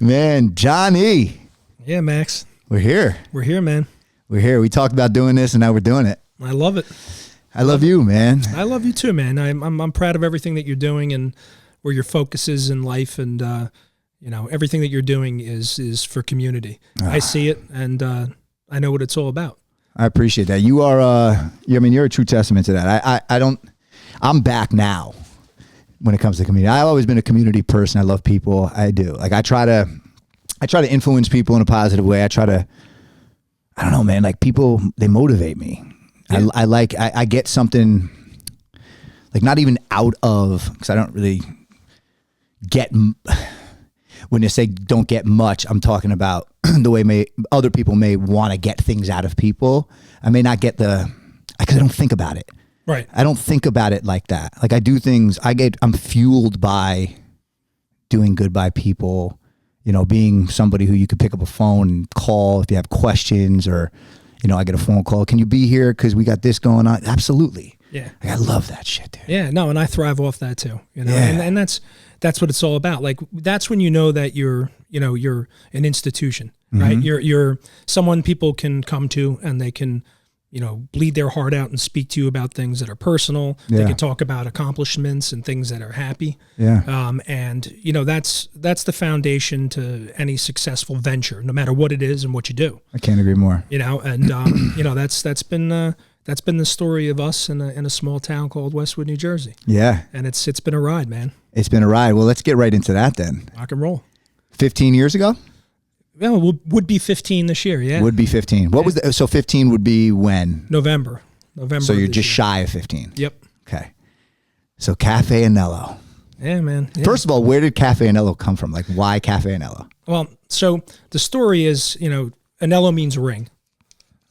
Man, Johnny. Yeah, Max. We're here. We're here, man. We're here. We talked about doing this, and now we're doing it. I love it. I love you, man. I love you too, man. I'm proud of everything that you're doing and where your focus is in life, and everything that you're doing is for community. I see it, and I know what it's all about. I appreciate that. You are. You're a true testament to that. I'm back now. When it comes to community, I've always been a community person. I love people. I do. Like I try to influence people in a positive way. I don't know, man. Like people, they motivate me. Yeah. I get something, like not even out of, because I don't really get, when you say don't get much, I'm talking about the way other people may want to get things out of people. I may not get because I don't think about it. Right. I don't think about it like that. Like I do things, I'm fueled by doing good by people, being somebody who you could pick up a phone and call if you have questions, or, I get a phone call. Can you be here? 'Cause we got this going on. Absolutely. Yeah. Like, I love that shit, dude. Yeah. No. And I thrive off that too, Yeah. and that's what it's all about. Like that's when that you're an institution, right? Mm-hmm. You're someone people can come to, and they can, bleed their heart out and speak to you about things that are personal. Yeah. They can talk about accomplishments and things that are happy. Yeah. And that's the foundation to any successful venture, no matter what it is and what you do. I can't agree more. And that's been the story of us in a small town called Westwood, New Jersey. Yeah. And it's been a ride, man. It's been a ride. Well, let's get right into that then. Rock and roll. 15 years ago? Yeah, would be 15 this year. Yeah. Would be 15. What was so 15 would be when? November. So you're just shy of 15. Yep. Okay. So Caffe Anello. Yeah, man. Yeah. First of all, where did Caffe Anello come from? Like, why Caffe Anello? Well, so the story is, Anello means ring.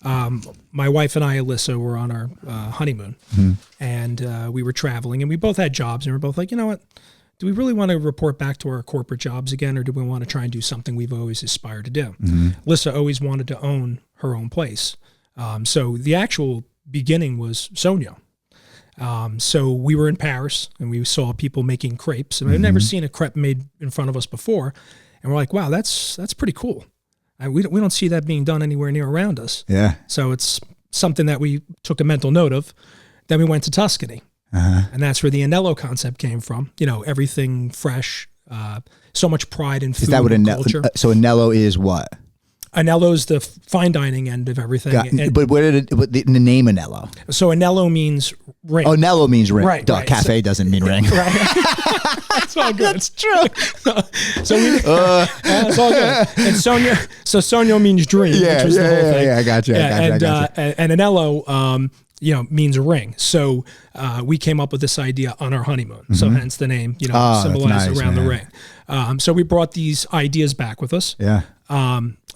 My wife and I, Alyssa, were on our honeymoon, and we were traveling, and we both had jobs, and we were both like, you know what? Do we really want to report back to our corporate jobs again, or do we want to try and do something we've always aspired to do? Alyssa always wanted to own her own place. So the actual beginning was Sogno. So we were in Paris, and we saw people making crepes, and I'd never seen a crepe made in front of us before. And we're like, wow, that's pretty cool. We don't see that being done anywhere near around us. Yeah. So it's something that we took a mental note of. Then we went to Tuscany. And that's where the Anello concept came from. Everything fresh, so much pride in food. Is that what culture. So Anello is what? Anello's the fine dining end of everything. But where did the name Anello? So Anello means ring. Oh, Anello means ring. Right. Right. Cafe doesn't mean ring. Right. That's all good. That's true. That's all good. And Sogno means dream, which was the whole thing. Yeah, I got you. And Anello, means ring. So we came up with this idea on our honeymoon. So hence the name, symbolized around the ring. So we brought these ideas back with us. Yeah.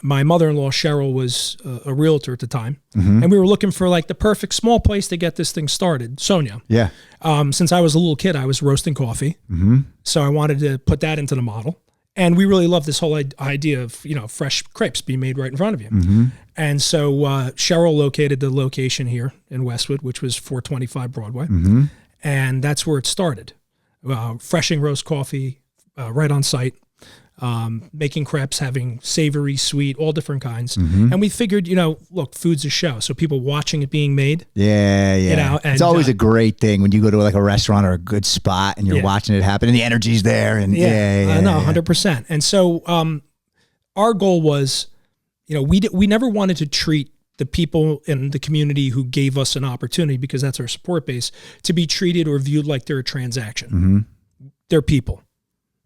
My mother-in-law, Cheryl, was a realtor at the time. And we were looking for like the perfect small place to get this thing started, Sogno. Yeah. Since I was a little kid, I was roasting coffee. So I wanted to put that into the model. And we really loved this whole idea of, fresh crepes being made right in front of you. And so Cheryl located the location here in Westwood, which was 425 Broadway. And that's where it started. Freshing roast coffee right on site. Making crepes, having savory, sweet, all different kinds. And we figured, look, food's a show. So people watching it being made. Yeah. And it's always a great thing when you go to like a restaurant or a good spot and you're watching it happen and the energy's there. And no, 100%. And so our goal was, we never wanted to treat the people in the community who gave us an opportunity, because that's our support base, to be treated or viewed like they're a transaction. They're people.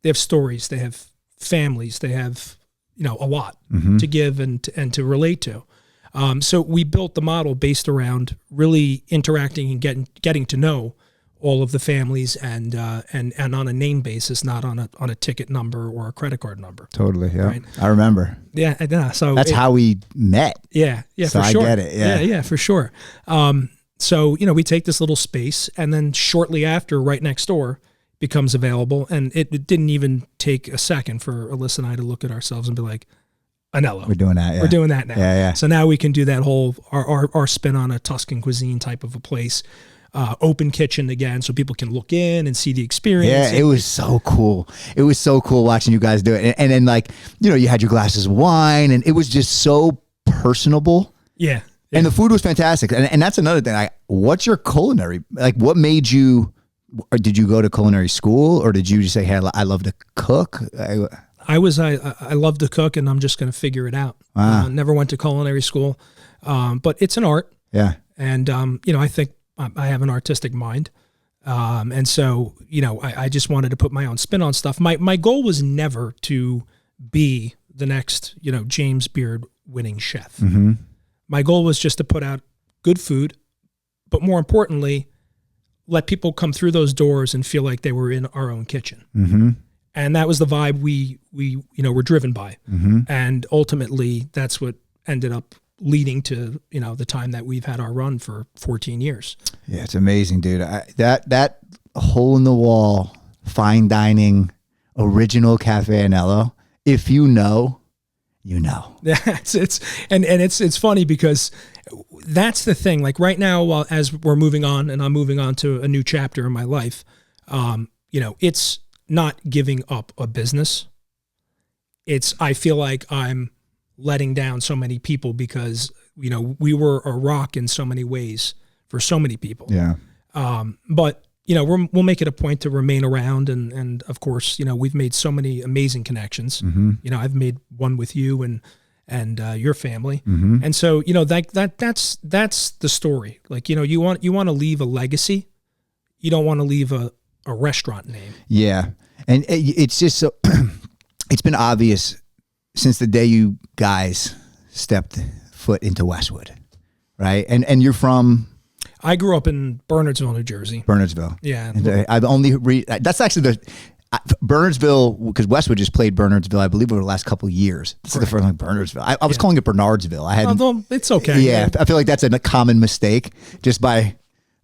They have stories. They have families. They have, a lot to give and to relate to. So we built the model based around really interacting and getting to know all of the families and on a name basis, not on a ticket number or a credit card number. Totally. Yeah. Right? I remember. Yeah. So that's how we met. Yeah. So for sure. I get it. Yeah, for sure. So, we take this little space, and then shortly after, right next door, becomes available, and it didn't even take a second for Alyssa and I to look at ourselves and be like, Anello. We're doing that. Yeah. We're doing that now. Yeah. So now we can do that whole our spin on a Tuscan cuisine type of a place. open kitchen again, so people can look in and see the experience. Yeah, it was so cool. It was so cool watching you guys do it. And then like, you know, you had your glasses of wine and it was just so personable. Yeah. And the food was fantastic. And that's another thing. Like, what's your culinary, like what made you, or did you go to culinary school or did you just say, hey, I love to cook? I love to cook and I'm just going to figure it out. Wow. Never went to culinary school, but it's an art. Yeah. And, you know, I think I have an artistic mind. And so, you know, I just wanted to put my own spin on stuff. My goal was never to be the next, you know, James Beard winning chef. Mm-hmm. My goal was just to put out good food, but more importantly, let people come through those doors and feel like they were in our own kitchen. Mm-hmm. And that was the vibe we you know, were driven by. Mm-hmm. And ultimately that's what ended up leading to, you know, the time that we've had our run for 14 years. Yeah, it's amazing, dude. That hole in the wall, fine dining, original Caffe Anello. If you know, you know. Yeah, it's funny because that's the thing. Like right now, as we're moving on, and I'm moving on to a new chapter in my life, you know, it's not giving up a business. I feel like I'm letting down so many people because, you know, we were a rock in so many ways for so many people. Yeah. But, you know, we'll make it a point to remain around. And of course, you know, we've made so many amazing connections. Mm-hmm. You know, I've made one with you and your family. Mm-hmm. And so, you know, that's the story. Like, you know, you want to leave a legacy. You don't want to leave a restaurant name. Yeah. And it's just so, it's been obvious since the day you guys stepped foot into Westwood, right? And you're from? I grew up in Bernardsville, New Jersey. Bernardsville. Yeah. And I've only that's actually Bernardsville, because Westwood just played Bernardsville, I believe, over the last couple of years. This is the first time Bernardsville. I was calling it Bernardsville. I had. It's okay. Yeah, I feel like that's a common mistake just by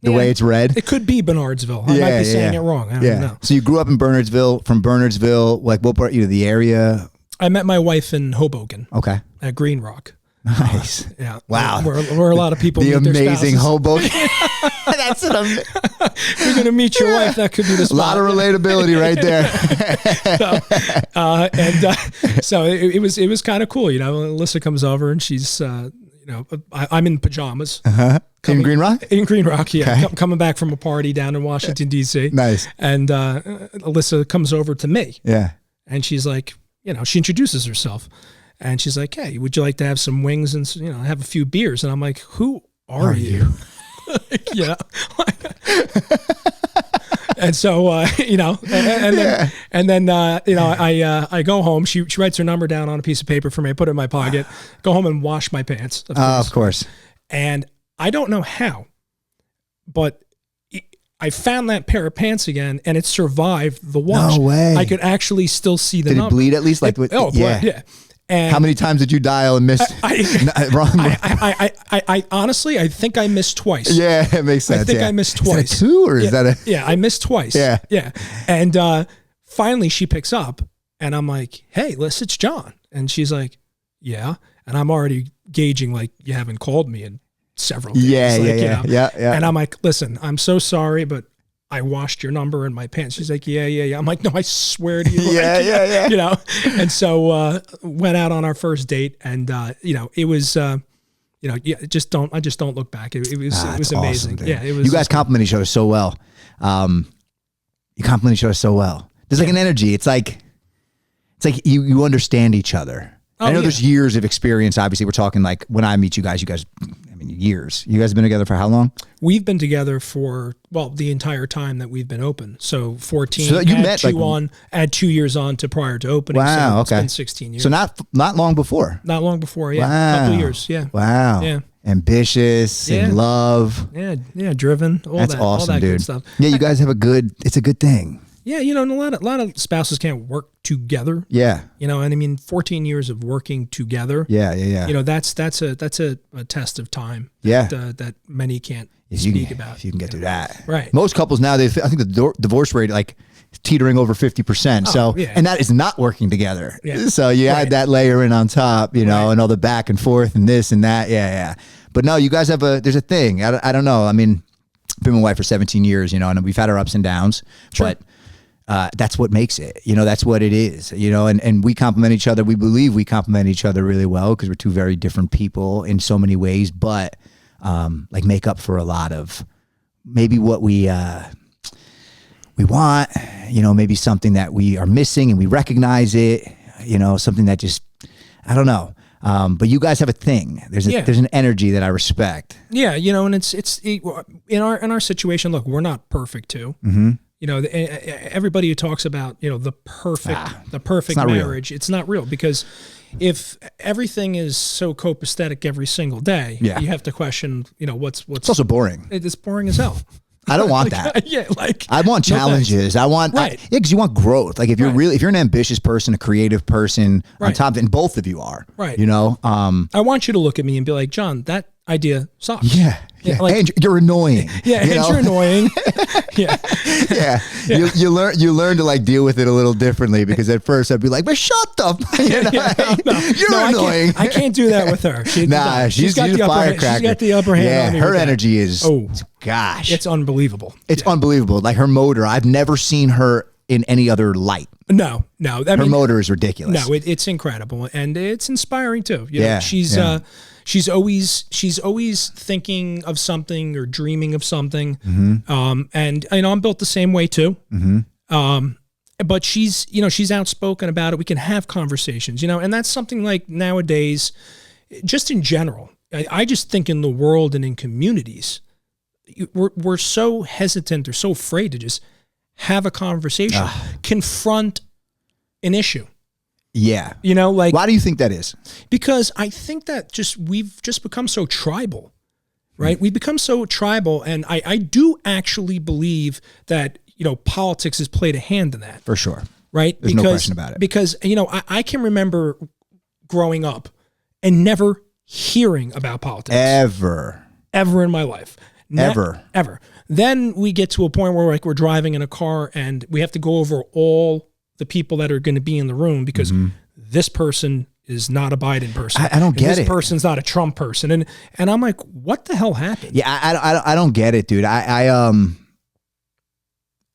the way it's read. It could be Bernardsville. I might be saying it wrong. I don't know. So you grew up in Bernardsville. From Bernardsville, like what part? You know, the area. I met my wife in Hoboken. Okay. At Green Rock. Nice. Yeah. Wow. Where a lot of people the meet their amazing spouses. Hoboken. That's what I'm. If you're gonna meet your wife, that could be the spot. A lot of relatability right there. So it was kind of cool. You know, Alyssa comes over and she's you know, I'm in pajamas. In Green Rock? In Green Rock, yeah. Okay. Coming back from a party down in Washington, D.C. Nice. And Alyssa comes over to me. Yeah. And she's like, you know, she introduces herself. And she's like, hey, would you like to have some wings and, you know, have a few beers? And I'm like, who are you? You know? And so, you know, and then you know, I go home. She writes her number down on a piece of paper for me. I put it in my pocket. Go home and wash my pants. Of course. And I don't know how, but I found that pair of pants again, and it survived the wash. No way. I could actually still see the Did number. it bleed at least? Like, yeah. And how many times did you dial and miss? Wrong. I honestly, I think I missed twice. Yeah, it makes sense. I think I missed twice. Is that two or is that a? Yeah, I missed twice. Yeah. Yeah. And finally she picks up and I'm like, hey, Liz, it's John. And she's like, yeah. And I'm already gauging, like, you haven't called me in several days. Yeah, like, yeah, you know? yeah. And I'm like, listen, I'm so sorry, but I washed your number in my pants. She's like, yeah. I'm like, no, I swear to you. Yeah. You know? And so went out on our first date and, you know, it was, you know, I just don't look back. It was amazing. Awesome, yeah. It was. You guys compliment each other so well. You compliment each other so well. There's like an energy. It's like you understand each other. Oh, I know there's years of experience. Obviously, we're talking like when I meet you guys, I mean, years. You guys have been together for how long? We've been together for, well, the entire time that we've been open. So 14, so you met add 2 years on to prior to opening. Wow, so okay. It's been 16 years. So not long before. Not long before, yeah. Wow. A couple years, yeah. Wow. Yeah. Ambitious in love. Yeah, driven. That's awesome, all that dude. good stuff. Yeah, you guys have it's a good thing. Yeah, you know, and a lot of spouses can't work together. Yeah. You know, and I mean, 14 years of working together. Yeah. You know, that's a test of time. Yeah. That many can't speak about. If you can get through that. Right. Most couples now, I think the divorce rate, like, teetering over 50%. So, and that is not working together. Yeah. So you add that layer in on top, you know, and all the back and forth and this and that. Yeah. But no, you guys have there's a thing. I don't know. I mean, been with my wife for 17 years, you know, and we've had our ups and downs, but that's what makes it, you know, that's what it is, you know, and we complement each other. We believe we complement each other really well because we're two very different people in so many ways, but like make up for a lot of maybe what we want, you know, maybe something that we are missing and we recognize it, you know, something that just, I don't know. But you guys have a thing. There's an energy that I respect. Yeah, you know, and it's in our situation. Look, we're not perfect too. Mm-hmm. You know, everybody who talks about, you know, the perfect marriage, it's not real, because if everything is so copacetic every single day, you have to question, you know, what's. It's also boring. It's boring as hell. I don't want that. Yeah, like I want challenges. I want, because you want growth. Like if you're an ambitious person, a creative person, on top of it, and both of you are, you know. I want you to look at me and be like, John, that idea sucks. Yeah. Like, and you're annoying. Yeah, you and know? you're annoying. Yeah. You learn to like deal with it a little differently, because at first I'd be like, but shut up. You're annoying. I can't do that with her. She's got the firecracker. She's got the upper hand. Yeah, her energy is gosh. It's unbelievable. It's unbelievable. Like her motor, I've never seen her in any other light. No. Her motor is ridiculous. No, it's incredible, and it's inspiring too. You know, she's always thinking of something or dreaming of something. Mm-hmm. And you know, I'm built the same way too. Mm-hmm. But she's outspoken about it. We can have conversations, you know, and that's something like nowadays, just in general. I just think in the world and in communities, we're so hesitant or so afraid to just have a conversation, confront an issue. Yeah. You know, like, why do you think that is? Because I think that we've just become so tribal, right? We've become so tribal. And I do actually believe that, you know, politics has played a hand in that. For sure. Right? There's no question about it. Because, you know, I can remember growing up and never hearing about politics. Ever in my life. Ever. Then we get to a point where like we're driving in a car and we have to go over all the people that are going to be in the room, because this person is not a Biden person. I don't get it. This person's not a Trump person. And I'm like, what the hell happened? Yeah, I don't get it, dude.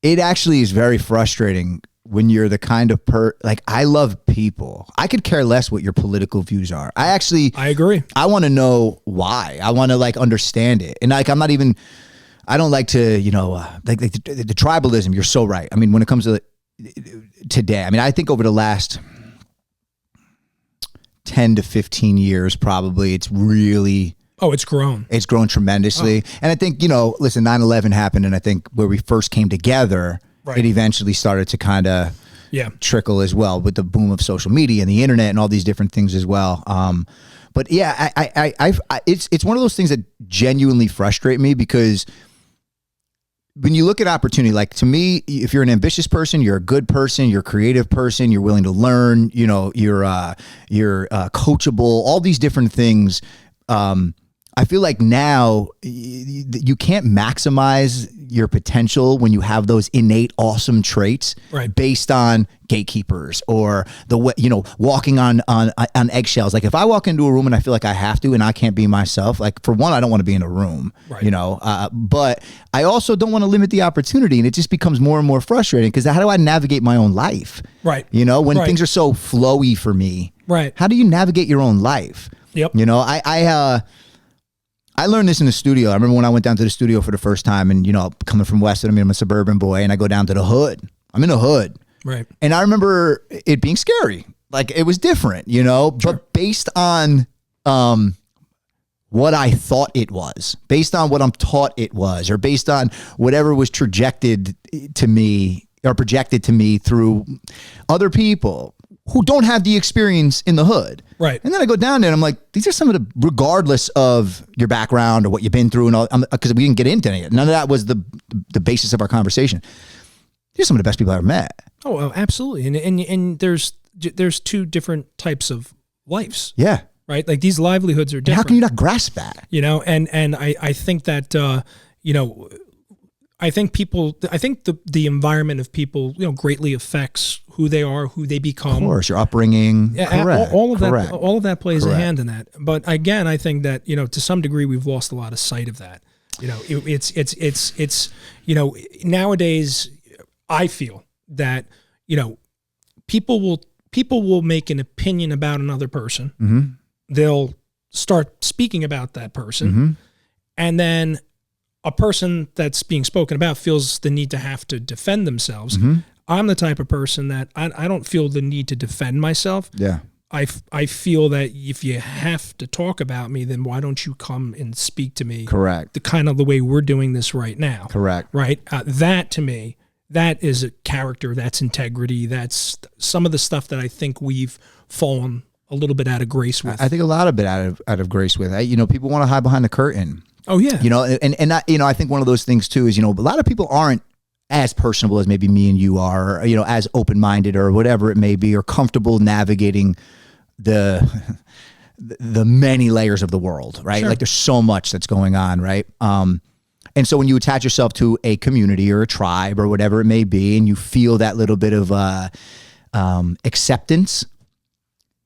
It actually is very frustrating when you're the kind of like, I love people. I could care less what your political views are. I agree. I want to know why. I want to like understand it. And like, I don't like to, you know, like the tribalism. You're so right. I mean, when it comes to today, I mean, I think over the last 10 to 15 years, probably, it's really... Oh, it's grown. It's grown tremendously. And I think, you know, listen, 9/11 happened, and I think where we first came together, it eventually started to kind of trickle as well, with the boom of social media and the internet and all these different things as well. But yeah, it's one of those things that genuinely frustrate me, because when you look at opportunity, like to me, if you're an ambitious person, you're a good person, you're a creative person, you're willing to learn, you know, you're coachable, all these different things. I feel like now you can't maximize your potential when you have those innate awesome traits based on gatekeepers or walking on eggshells. Like if I walk into a room and I feel like I have to and I can't be myself, like for one, I don't want to be in a room, you know, but I also don't want to limit the opportunity, and it just becomes more and more frustrating, because how do I navigate my own life? Right. You know, when things are so flowy for me, how do you navigate your own life? Yep. You know, I learned this in the studio. I remember when I went down to the studio for the first time, and, you know, coming from Westwood, I mean, I'm a suburban boy, and I go down to the hood. I'm in the hood. Right. And I remember it being scary. Like, it was different, you know, but based on what I thought it was, based on what I'm taught it was, or based on whatever was projected to me through other people who don't have the experience in the hood. Right. And then I go down there and I'm like, these are some of the, regardless of your background or what you've been through and all, because we didn't get into any of it. None of that was the basis of our conversation. These are some of the best people I ever met. Oh, absolutely. And there's two different types of lives. Yeah. Right. Like these livelihoods are different. How can you not grasp that? You know, and I think that, you know, I think the environment of people, you know, greatly affects who they are, who they become. Of course, your upbringing. Yeah, correct. All of that plays a hand in that. But again, I think that, you know, to some degree, we've lost a lot of sight of that. You know, it's you know, nowadays I feel that, you know, people will make an opinion about another person. Mm-hmm. They'll start speaking about that person. Mm-hmm. And then a person that's being spoken about feels the need to have to defend themselves. Mm-hmm. I'm the type of person that I don't feel the need to defend myself. Yeah. I feel that if you have to talk about me, then why don't you come and speak to me? Correct. The way we're doing this right now. Correct. Right. That to me, that is a character. That's integrity. That's some of the stuff that I think we've fallen a little bit out of grace with. I think a lot of it out of grace with. You know, people want to hide behind the curtain. Oh yeah. You know, and I, you know, I think one of those things too is, you know, a lot of people aren't as personable as maybe me and you are, or, you know, as open-minded or whatever it may be, or comfortable navigating the many layers of the world, right? Sure. Like there's so much that's going on, right? And so when you attach yourself to a community or a tribe or whatever it may be, and you feel that little bit of acceptance,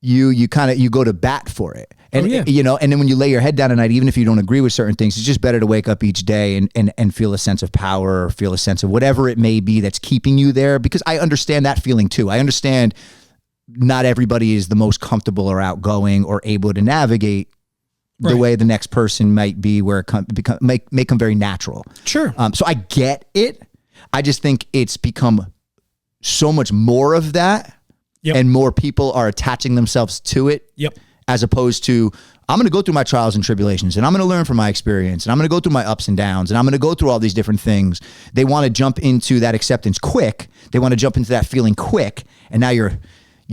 you go to bat for it. And you know, and then when you lay your head down at night, even if you don't agree with certain things, it's just better to wake up each day and feel a sense of power, or feel a sense of whatever it may be that's keeping you there. Because I understand that feeling too. I understand not everybody is the most comfortable or outgoing or able to navigate the way the next person might be, where it make them very natural. Sure. So I get it. I just think it's become so much more of that, and more people are attaching themselves to it. Yep. As opposed to, I'm going to go through my trials and tribulations, and I'm going to learn from my experience, and I'm going to go through my ups and downs, and I'm going to go through all these different things. They want to jump into that acceptance quick. They want to jump into that feeling quick, and now you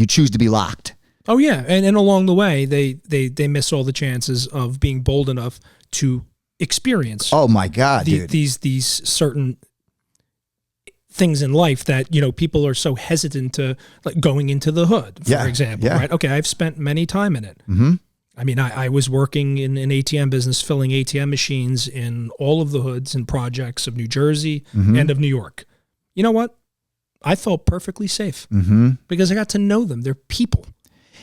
choose to be locked. Oh yeah, and along the way, they miss all the chances of being bold enough to experience. Oh my God, dude. These certain things in life that, you know, people are so hesitant to, like going into the hood, for example, right? Okay, I've spent many time in it. Mm-hmm. I mean, I was working in an ATM business, filling ATM machines in all of the hoods and projects of New Jersey and of New York. You know what? I felt perfectly safe because I got to know them. They're people,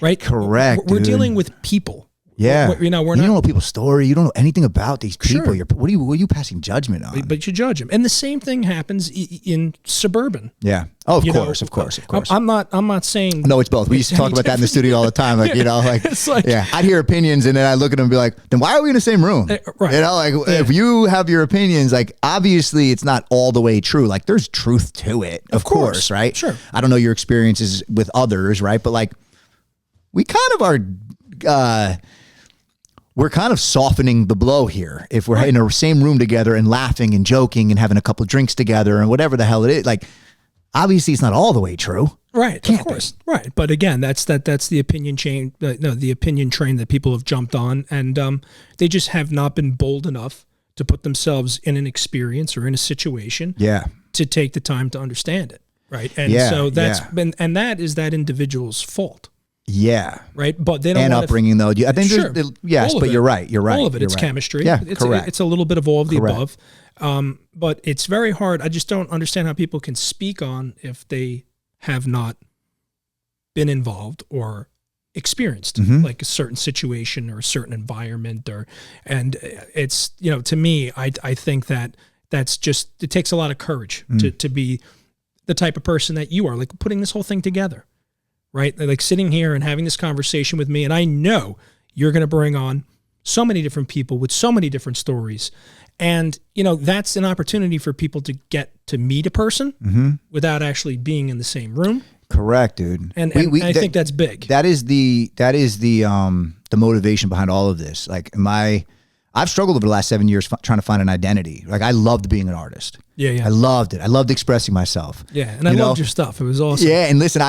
right? Correct. We're dealing with people. Yeah. You know, you don't know people's story. You don't know anything about these people. Sure. What are you passing judgment on? But you judge them. And the same thing happens in suburban. Yeah. Oh, of course. I'm not saying. No, it's both. We used to talk about that in the studio all the time. Like, you know, like, it's like, I'd hear opinions and then I look at them and be like, then why are we in the same room? Right. You know, like if you have your opinions, like obviously it's not all the way true. Like there's truth to it, of course, right? Sure. I don't know your experiences with others, right? But like we kind of are, we're kind of softening the blow here. If we're in the same room together and laughing and joking and having a couple of drinks together and whatever the hell it is, like obviously it's not all the way true. Right. Of course. Right. But again, that's the opinion chain, the opinion train that people have jumped on, and they just have not been bold enough to put themselves in an experience or in a situation to take the time to understand it. Right. And so that's been, and that is that individual's fault. Yeah. Right. But they don't and upbringing though. I think sure. Yes, but you're right. All of it. You're It's right. chemistry. Yeah. Correct. It's a little bit of all of the Correct. above. But it's very hard. I just don't understand how people can speak on if they have not been involved or experienced like a certain situation or a certain environment, and it's, you know, to me, I think that's just, it takes a lot of courage to be the type of person that you are, like putting this whole thing together. Right? Like sitting here and having this conversation with me, and I know you're going to bring on so many different people with so many different stories. And, you know, that's an opportunity for people to get to meet a person without actually being in the same room. Correct, dude. And I think that's big. That is the motivation behind all of this. Like I've struggled over the last 7 years trying to find an identity. Like I loved being an artist. Yeah. I loved it. I loved expressing myself. Yeah, and I loved your stuff. It was awesome. Yeah, and listen,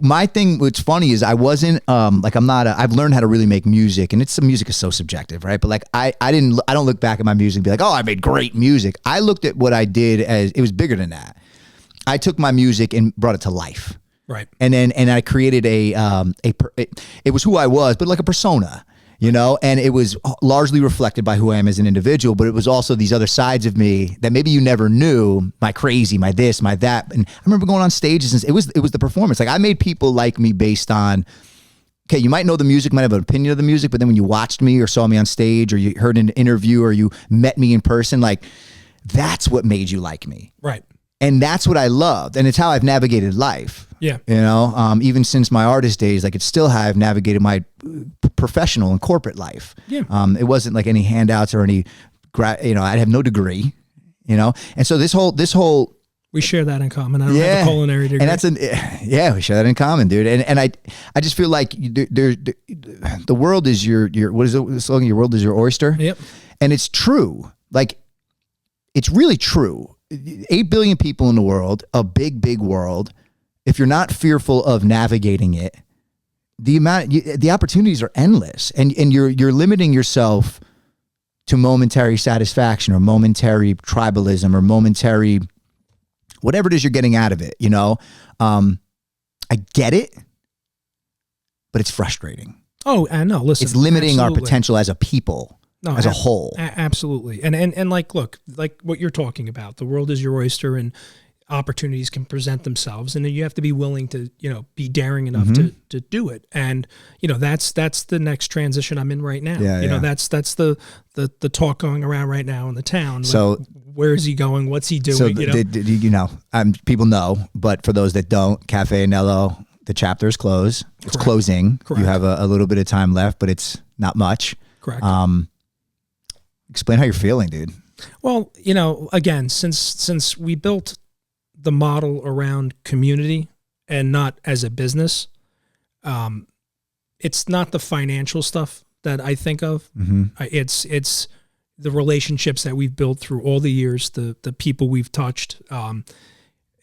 my thing, what's funny is I wasn't, I've learned how to really make music, and music is so subjective, right? But like, I don't look back at my music and be like, oh, I made great music. I looked at what I did as, it was bigger than that. I took my music and brought it to life. Right. And I created it was who I was, but like a persona. You know, and it was largely reflected by who I am as an individual, but it was also these other sides of me that maybe you never knew, my crazy, my this, my that. And I remember going on stages and it was the performance. Like I made people like me based on okay, you might know the music, might have an opinion of the music, but then when you watched me or saw me on stage or you heard an interview or you met me in person, like that's what made you like me. Right. And that's what I loved. And it's how I've navigated life. Yeah. You know, even since my artist days, like it's still how I've navigated my professional and corporate life. Yeah. It wasn't like any handouts or any, I have no degree, And so this whole, we share that in common. I don't have a culinary degree. And that's we share that in common, dude. And I just feel like the world is your, what is the slogan? Your world is your oyster. Yep. And it's true. Like, it's really true. 8 billion people in the world, a big, big world. If you're not fearful of navigating it, the opportunities are endless, and you're limiting yourself to momentary satisfaction or momentary tribalism or momentary whatever it is you're getting out of it. I get it, but it's frustrating. Oh, I know. Listen, it's limiting absolutely. our potential as a people. As a whole. Absolutely. And like, look, like what you're talking about, the world is your oyster and opportunities can present themselves, and you have to be willing to, be daring enough to do it. And, that's the next transition I'm in right now. That's the talk going around right now in the town. So like, where is he going? What's he doing? So, people know, but for those that don't, Caffe Anello, the chapter is closed. It's closing. Correct. You have a little bit of time left, but it's not much. Correct. Explain how you're feeling, dude. Well, again, since we built the model around community and not as a business, it's not the financial stuff that I think of. Mm-hmm. It's the relationships that we've built through all the years, the people we've touched.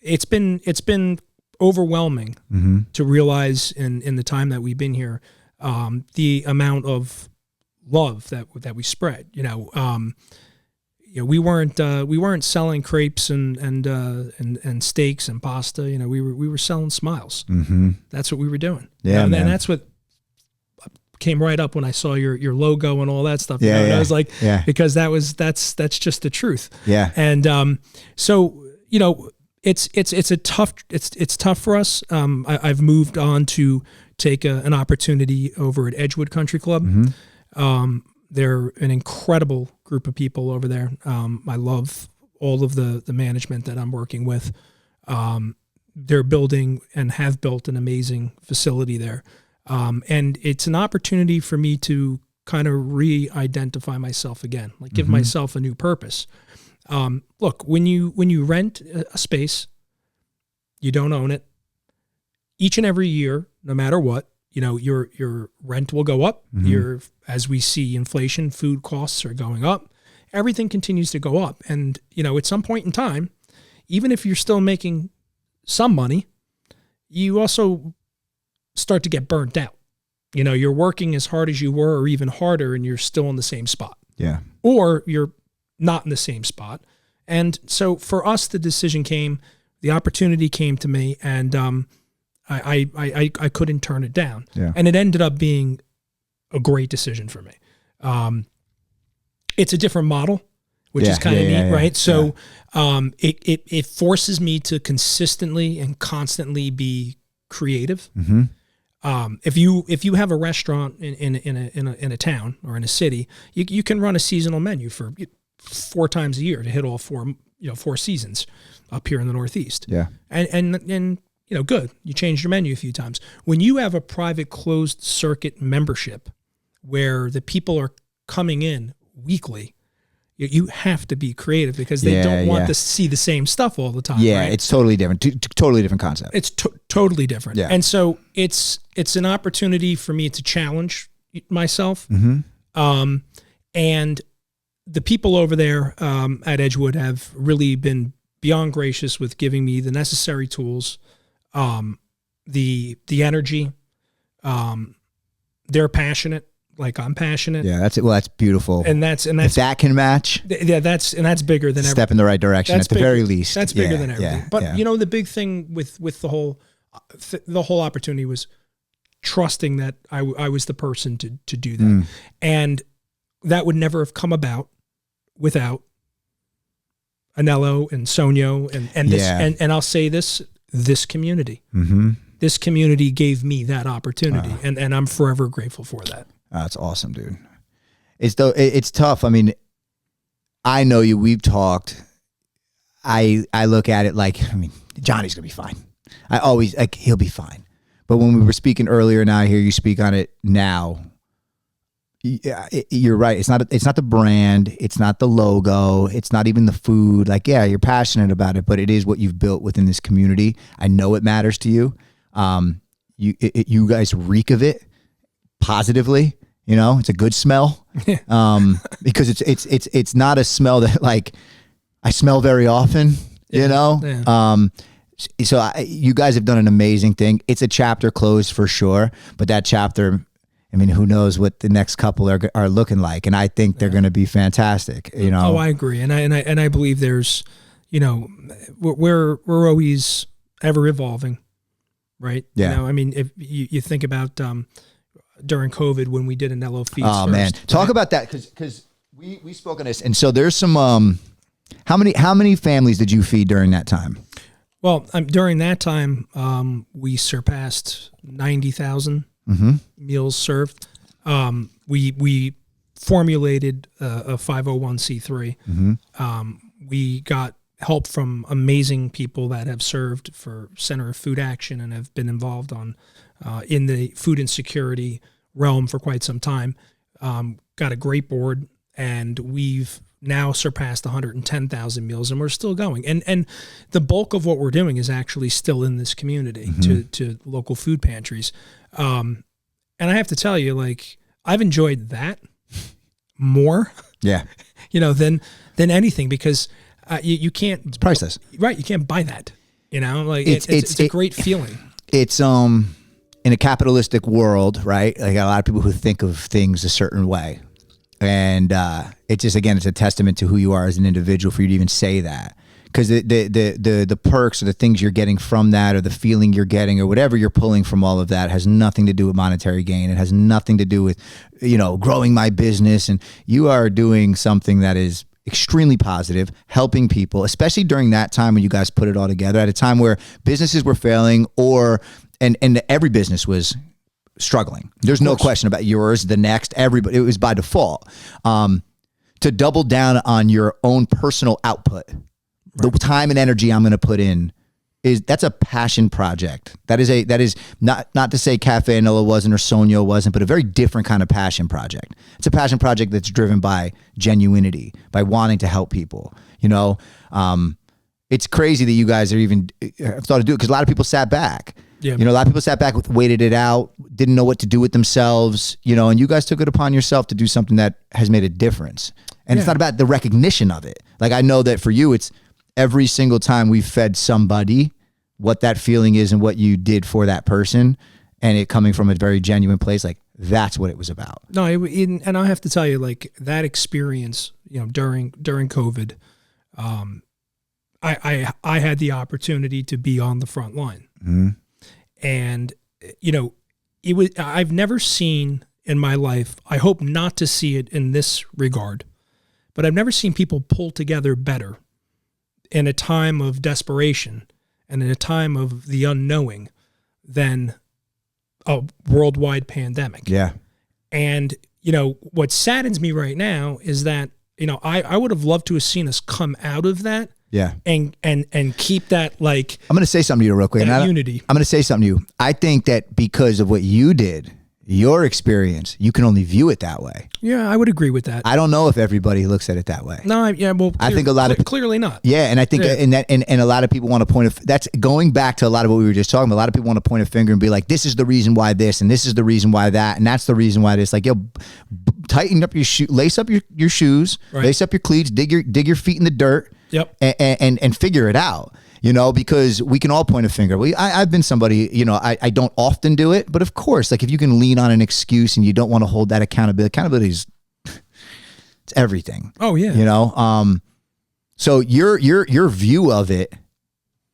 It's been overwhelming to realize in the time that we've been here, the amount of love that we spread. We weren't selling crepes and steaks and pasta. We were selling smiles. Mm-hmm. That's what we were doing. Yeah, and that's what came right up when I saw your logo and all that stuff. And I was like, because that's just the truth. Yeah. And so it's tough for us. I've moved on to take an opportunity over at Edgewood Country Club. Mm-hmm. They're an incredible group of people over there. I love all of the management that I'm working with. They're building and have built an amazing facility there. And it's an opportunity for me to kind of re-identify myself again, like give myself a new purpose. Look, when you rent a space, you don't own it. Each and every year, no matter what, your rent will go up. Mm-hmm. As we see inflation, food costs are going up. Everything continues to go up. And, at some point in time, even if you're still making some money, you also start to get burnt out. You're working as hard as you were or even harder and you're still in the same spot. Yeah. Or you're not in the same spot. And so for us, the decision came, the opportunity came to me, and I couldn't turn it down. Yeah. And it ended up being a great decision for me. It's a different model, which is kind of neat, right? So it forces me to consistently and constantly be creative. Mm-hmm. If you have a restaurant in a town or in a city, you can run a seasonal menu for 4 times a year to hit all 4 seasons up here in the Northeast. Yeah. And good. You changed your menu a few times. When you have a private closed circuit membership where the people are coming in weekly, you have to be creative because they don't want to see the same stuff all the time. Yeah, right? It's totally different. Totally different concept. It's totally different. Yeah. And so it's an opportunity for me to challenge myself. Mm-hmm. And the people over there at Edgewood have really been beyond gracious with giving me the necessary tools, the energy. They're passionate, like I'm passionate. Yeah, that's it. Well, that's beautiful. And that's if that can match. Yeah, that's bigger than step in the right direction at the very least. That's bigger than everything. But the big thing with the whole opportunity was trusting that I was the person to do that, and that would never have come about without Anello and Sogno and this and I'll say this community. Mm-hmm. this community gave me that opportunity, and I'm forever grateful for that. That's awesome, dude. It's tough. I mean, I know you. We've talked. I look at it like, I mean, Johnny's gonna be fine. I always like he'll be fine. But when we were speaking earlier, and I hear you speak on it now, you're right. It's not the brand. It's not the logo. It's not even the food. Like, yeah, you're passionate about it, but it is what you've built within this community. I know it matters to you. You guys reek of it positively. You know, it's a good smell. Because it's not a smell that like I smell very often. Yeah, you know. Yeah. So you guys have done an amazing thing. It's a chapter closed for sure, but that chapter, I mean, who knows what the next couple are looking like, and I think they're going to be fantastic. You know. Oh, I agree, and I believe there's, you know, we're always ever evolving, right? Yeah. You know, I mean, if you think about during COVID when we did Anello Feeds First. Oh man, talk about that because we spoke on this, and so there's some. How many families did you feed during that time? Well, during that time, we surpassed 90,000 meals served. We formulated a 501c3. We got help from amazing people that have served for Center of Food Action and have been involved in the food insecurity realm for quite some time. Got a great board, and we've now surpassed 110,000 meals, and we're still going. And the bulk of what we're doing is actually still in this community to local food pantries. And I have to tell you, like, I've enjoyed that more, yeah, you know, than anything, because you can't. It's priceless, right? You can't buy that. You know, like it's a great feeling. It's in a capitalistic world, right? Like a lot of people who think of things a certain way. And it's just, again, it's a testament to who you are as an individual for you to even say that, because the perks or the things you're getting from that, or the feeling you're getting, or whatever you're pulling from all of that, has nothing to do with monetary gain. It has nothing to do with, you know, growing my business. And you are doing something that is extremely positive, helping people, especially during that time when you guys put it all together at a time where businesses were failing, and every business was struggling. There's no question about yours, the next, everybody. It was by default. To double down on your own personal output, the time and energy I'm going to put in, that's a passion project. That is not to say Caffe Anello wasn't or Sogno wasn't, but a very different kind of passion project. It's a passion project that's driven by genuinity, by wanting to help people. You know, it's crazy that you guys are even have thought to do it, because a lot of people sat back. Yeah. You know, a lot of people sat back, waited it out, didn't know what to do with themselves, you know, and you guys took it upon yourself to do something that has made a difference. And it's not about the recognition of it. Like, I know that for you, it's every single time we've fed somebody, what that feeling is and what you did for that person, and it coming from a very genuine place, like, that's what it was about. No, and I have to tell you, like, that experience, you know, during COVID, I had the opportunity to be on the front line. Mm-hmm. And, you know, I've never seen in my life, I hope not to see it in this regard, but I've never seen people pull together better in a time of desperation and in a time of the unknowing than a worldwide pandemic. Yeah. And, you know, what saddens me right now is that, you know, I would have loved to have seen us come out of that. Yeah. And keep that, like, I'm going to say something to you real quick. Unity. I'm going to say something to you. I think that because of what you did, your experience, you can only view it that way. Yeah, I would agree with that. I don't know if everybody looks at it that way. No, I think a lot of clearly not. Yeah, and I think and a lot of people want to point that's going back to a lot of what we were just talking about. A lot of people want to point a finger and be like, this is the reason why this, and this is the reason why that, and that's the reason why this. Like, yo, tighten up your shoe, lace up your shoes, lace up your cleats, dig your feet in the dirt. Yep. And figure it out, you know, because we can all point a finger. I've been somebody, you know, I don't often do it, but of course, like, if you can lean on an excuse and you don't want to hold that accountability is, it's everything. Oh yeah. You know, so your view of it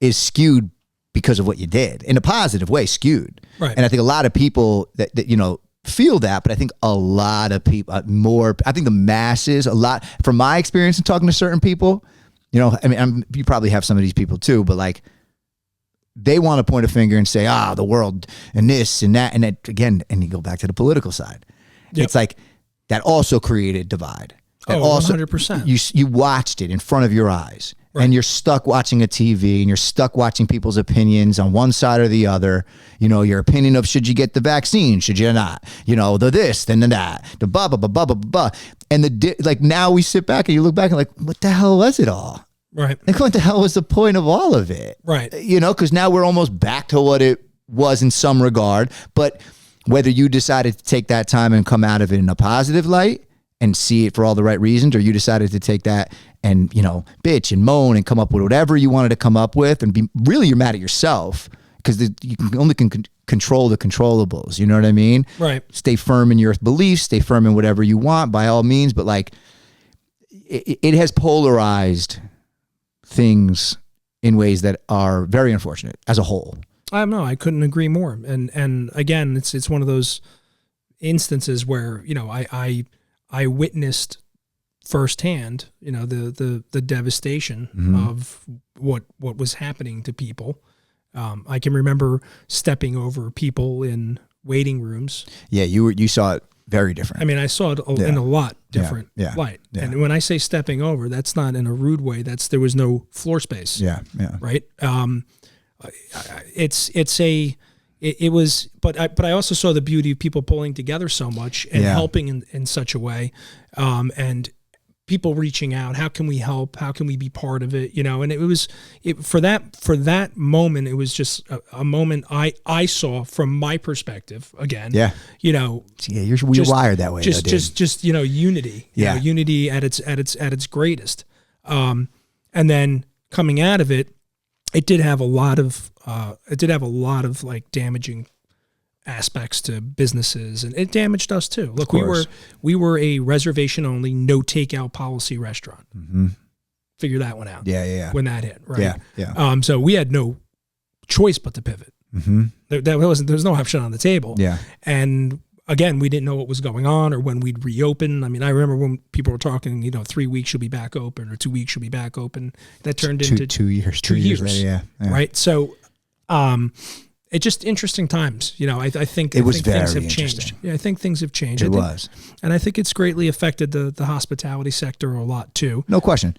is skewed because of what you did, in a positive way, skewed. Right. And I think a lot of people that you know, feel that, but I think a lot of people I think the masses, a lot, from my experience in talking to certain people, you know, I mean, you probably have some of these people too, but like, they want to point a finger and say, the world and this and that. And that again, and you go back to the political side. Yep. It's like that also created divide. That 100%. You watched it in front of your eyes. Right. And you're stuck watching a TV and you're stuck watching people's opinions on one side or the other. Your opinion of should you get the vaccine, should you not? The this, then the that, the blah, blah, blah, blah, blah, blah. And like now we sit back and you look back and like, what the hell was it all? Right. Like what the hell was the point of all of it? Right. Because now we're almost back to what it was in some regard. But whether you decided to take that time and come out of it in a positive light and see it for all the right reasons, or you decided to take that and, bitch and moan and come up with whatever you wanted to come up with and you're mad at yourself because you can only control the controllables. You know what I mean? Right. Stay firm in your beliefs, stay firm in whatever you want by all means. But like it has polarized things in ways that are very unfortunate as a whole. I don't know. I couldn't agree more. And again, it's one of those instances where, I witnessed firsthand, the devastation of what was happening to people. I can remember stepping over people in waiting rooms. Yeah, you saw it very different. I mean, I saw it in a lot different light. Yeah. And when I say stepping over, that's not in a rude way. There was no floor space. Yeah. Right. It was, but I also saw the beauty of people pulling together so much and helping in such a way, and people reaching out. How can we help? How can we be part of it? And for that moment, it was just a moment I saw from my perspective again. Yeah. We're wired that way. Just unity. Unity at its greatest. And then coming out of it, it did have a lot of like damaging aspects to businesses, and it damaged us too. Look, we were a reservation only, no takeout policy restaurant. Mm-hmm. Figure that one out. Yeah. When that hit, right? Yeah. So we had no choice but to pivot. Mm-hmm. There was no option on the table. Yeah. And again, we didn't know what was going on or when we'd reopen. I mean, I remember when people were talking, 3 weeks you'll be back open or 2 weeks you'll be back open. That turned into 2 years. 2 years later, yeah. Right. So, it's just interesting times. I think things have changed. Yeah, I think things have changed. And I think it's greatly affected the hospitality sector a lot too. No question.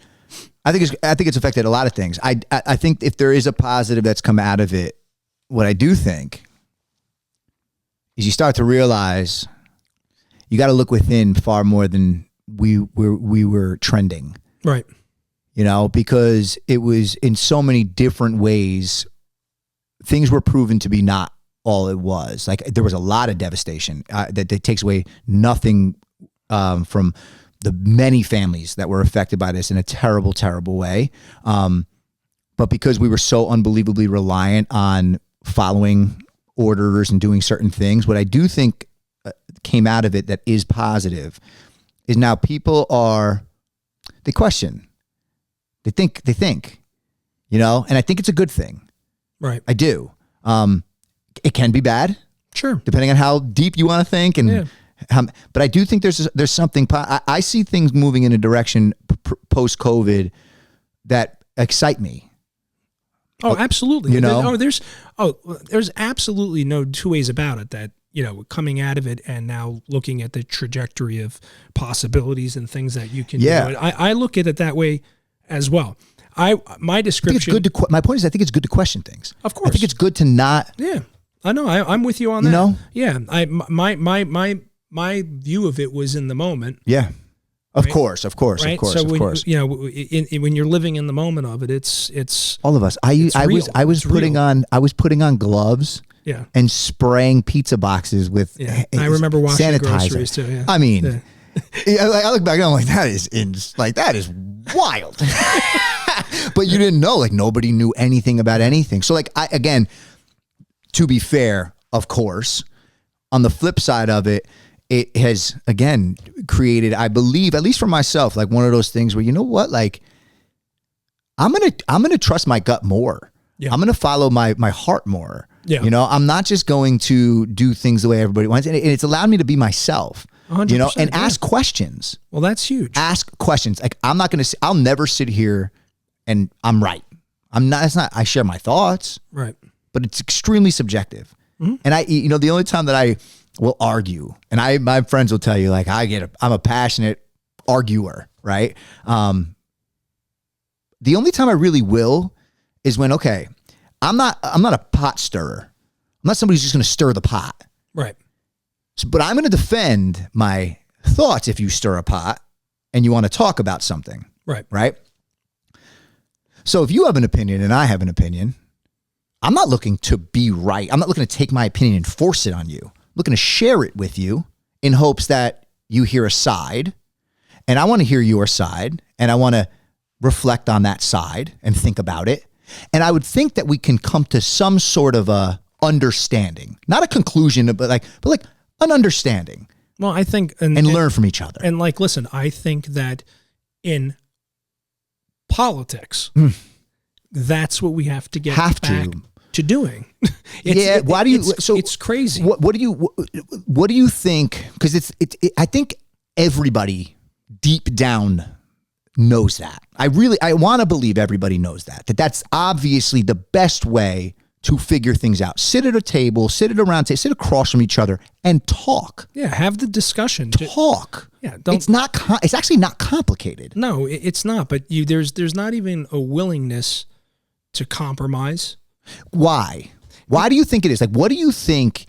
I think it's affected a lot of things. I think if there is a positive that's come out of it, what I do think is you start to realize you got to look within far more than we were trending. Right. Because it was in so many different ways, things were proven to be not all it was. Like there was a lot of devastation that takes away nothing from the many families that were affected by this in a terrible, terrible way. But because we were so unbelievably reliant on following orders and doing certain things, what I do think came out of it that is positive is now people they question, they think, and I think it's a good thing. Right. I do. It can be bad. Sure. Depending on how deep you want to think. But I do think there's something, I see things moving in a direction post-COVID that excite me. Oh, absolutely. There's absolutely no two ways about it that, coming out of it and now looking at the trajectory of possibilities and things that you can do. I look at it that way as well. My description. My point is, I think it's good to question things. Of course. I think it's good to not. Yeah, I know. I'm with you on that. Yeah. My view of it was in the moment. Yeah. Of right? course. So when when you're living in the moment of it, it's all of us. I was putting on gloves. Yeah. And spraying pizza boxes with I remember washing sanitizer. Groceries too. Yeah. I mean, I look back and I'm like, that is wild. But you didn't know, like nobody knew anything about anything. So again, to be fair, of course, on the flip side of it, it has again created, I believe, at least for myself, like one of those things where, you know what, like I'm gonna trust my gut more. Yeah. I'm gonna follow my heart more. Yeah. I'm not just going to do things the way everybody wants. And it's allowed me to be myself. 100%, and ask questions. Well, that's huge. Ask questions. Like I'll never sit here and I'm right. I'm not, I share my thoughts. Right. but it's extremely subjective. And the only time that I will argue, and my friends will tell you, like, I'm a passionate arguer, right? The only time I really will is when, okay, I'm not a pot stirrer. I'm not somebody who's just going to stir the pot. Right. So, but I'm going to defend my thoughts if you stir a pot and you want to talk about something. Right. Right. So if you have an opinion and I have an opinion, I'm not looking to be right. I'm not looking to take my opinion and force it on you. I'm looking to share it with you in hopes that you hear a side, and I want to hear your side, and I want to reflect on that side and think about it. And I would think that we can come to some sort of a understanding, not a conclusion, but like an understanding. Well, I think, and learn from each other. And like, listen, I think that in politics, that's what we have to get back to doing. Why do you? So it's crazy. What do you think? Because I think everybody deep down knows that. I want to believe everybody knows that's obviously the best way to figure things out. Sit at a table, sit across from each other and talk. Yeah, have the discussion. Talk. Yeah, it's actually not complicated. No, it's not, but there's not even a willingness to compromise. Why? Why do you think it is? Like, what do you think?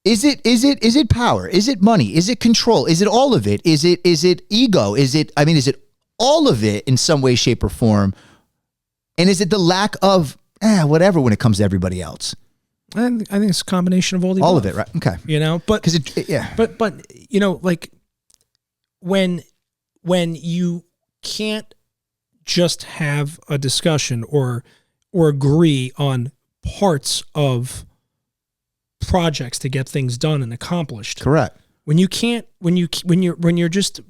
Is it power? Is it money? Is it control? Is it all of it? Is it ego? Is it all of it in some way, shape, or form? And is it the lack of whatever when it comes to everybody else? I think it's a combination of all of it, right? Okay. But but like when you can't just have a discussion or agree on parts of projects to get things done and accomplished. Correct. When you're just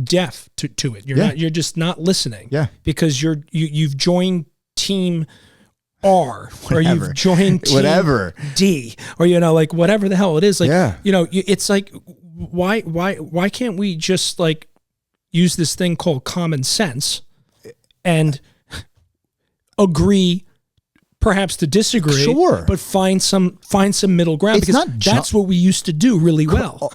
deaf to it, you're just not listening. Yeah. Because you've joined team R, or you've joined team whatever D, or like whatever the hell it is. Like, yeah. It's like, why can't we just like use this thing called common sense and agree, perhaps to disagree, sure, but find some middle ground, because that's what we used to do really well.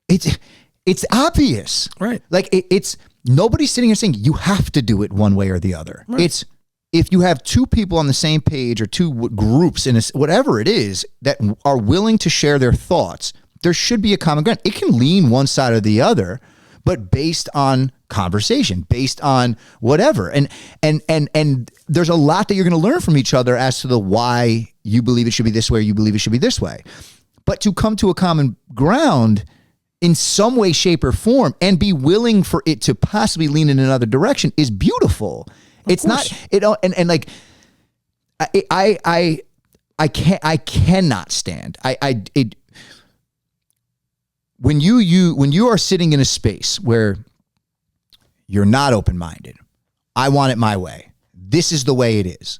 It's obvious, right? Like it's nobody's sitting here saying you have to do it one way or the other. Right. It's if you have two people on the same page or two groups in whatever it is that are willing to share their thoughts, there should be a common ground. It can lean one side or the other, but based on conversation, based on whatever. And there's a lot that you're going to learn from each other as to the why you believe it should be this way or you believe it should be this way. But to come to a common ground in some way, shape, or form and be willing for it to possibly lean in another direction is beautiful. It's not, and like, I cannot stand. When you are sitting in a space where you're not open-minded, I want it my way. This is the way it is,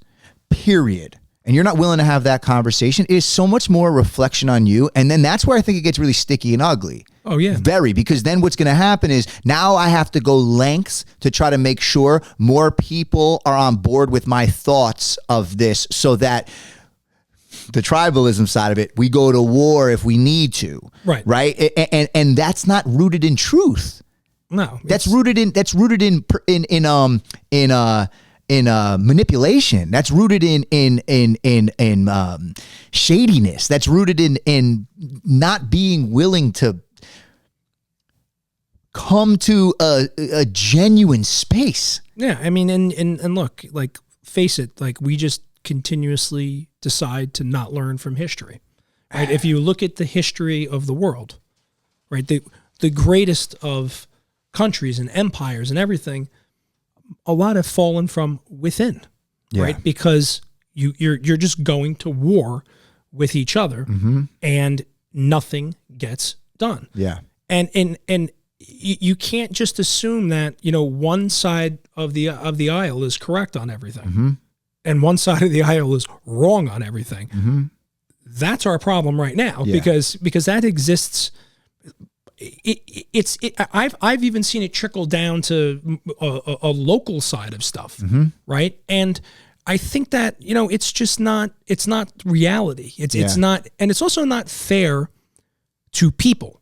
period. And you're not willing to have that conversation, it is so much more a reflection on you. And then that's where I think it gets really sticky and ugly. Oh, yeah. Very, because then what's going to happen is now I have to go lengths to try to make sure more people are on board with my thoughts of this, so that the tribalism side of it, we go to war if we need to. Right. Right. And that's not rooted in truth. No. That's rooted in manipulation. That's rooted in shadiness. That's rooted in not being willing to come to a genuine space. Yeah, I mean, and look, like, face it, like, we just continuously decide to not learn from history, right? If you look at the history of the world, right, the greatest of countries and empires and everything, a lot have fallen from within, right? Because you're just going to war with each other, and nothing gets done. Yeah, and you can't just assume that one side of the aisle is correct on everything, and one side of the aisle is wrong on everything. That's our problem right now, because that exists. I've even seen it trickle down to a local side of stuff, right? And I think that, it's just not, it's not reality. It's not, and it's also not fair to people.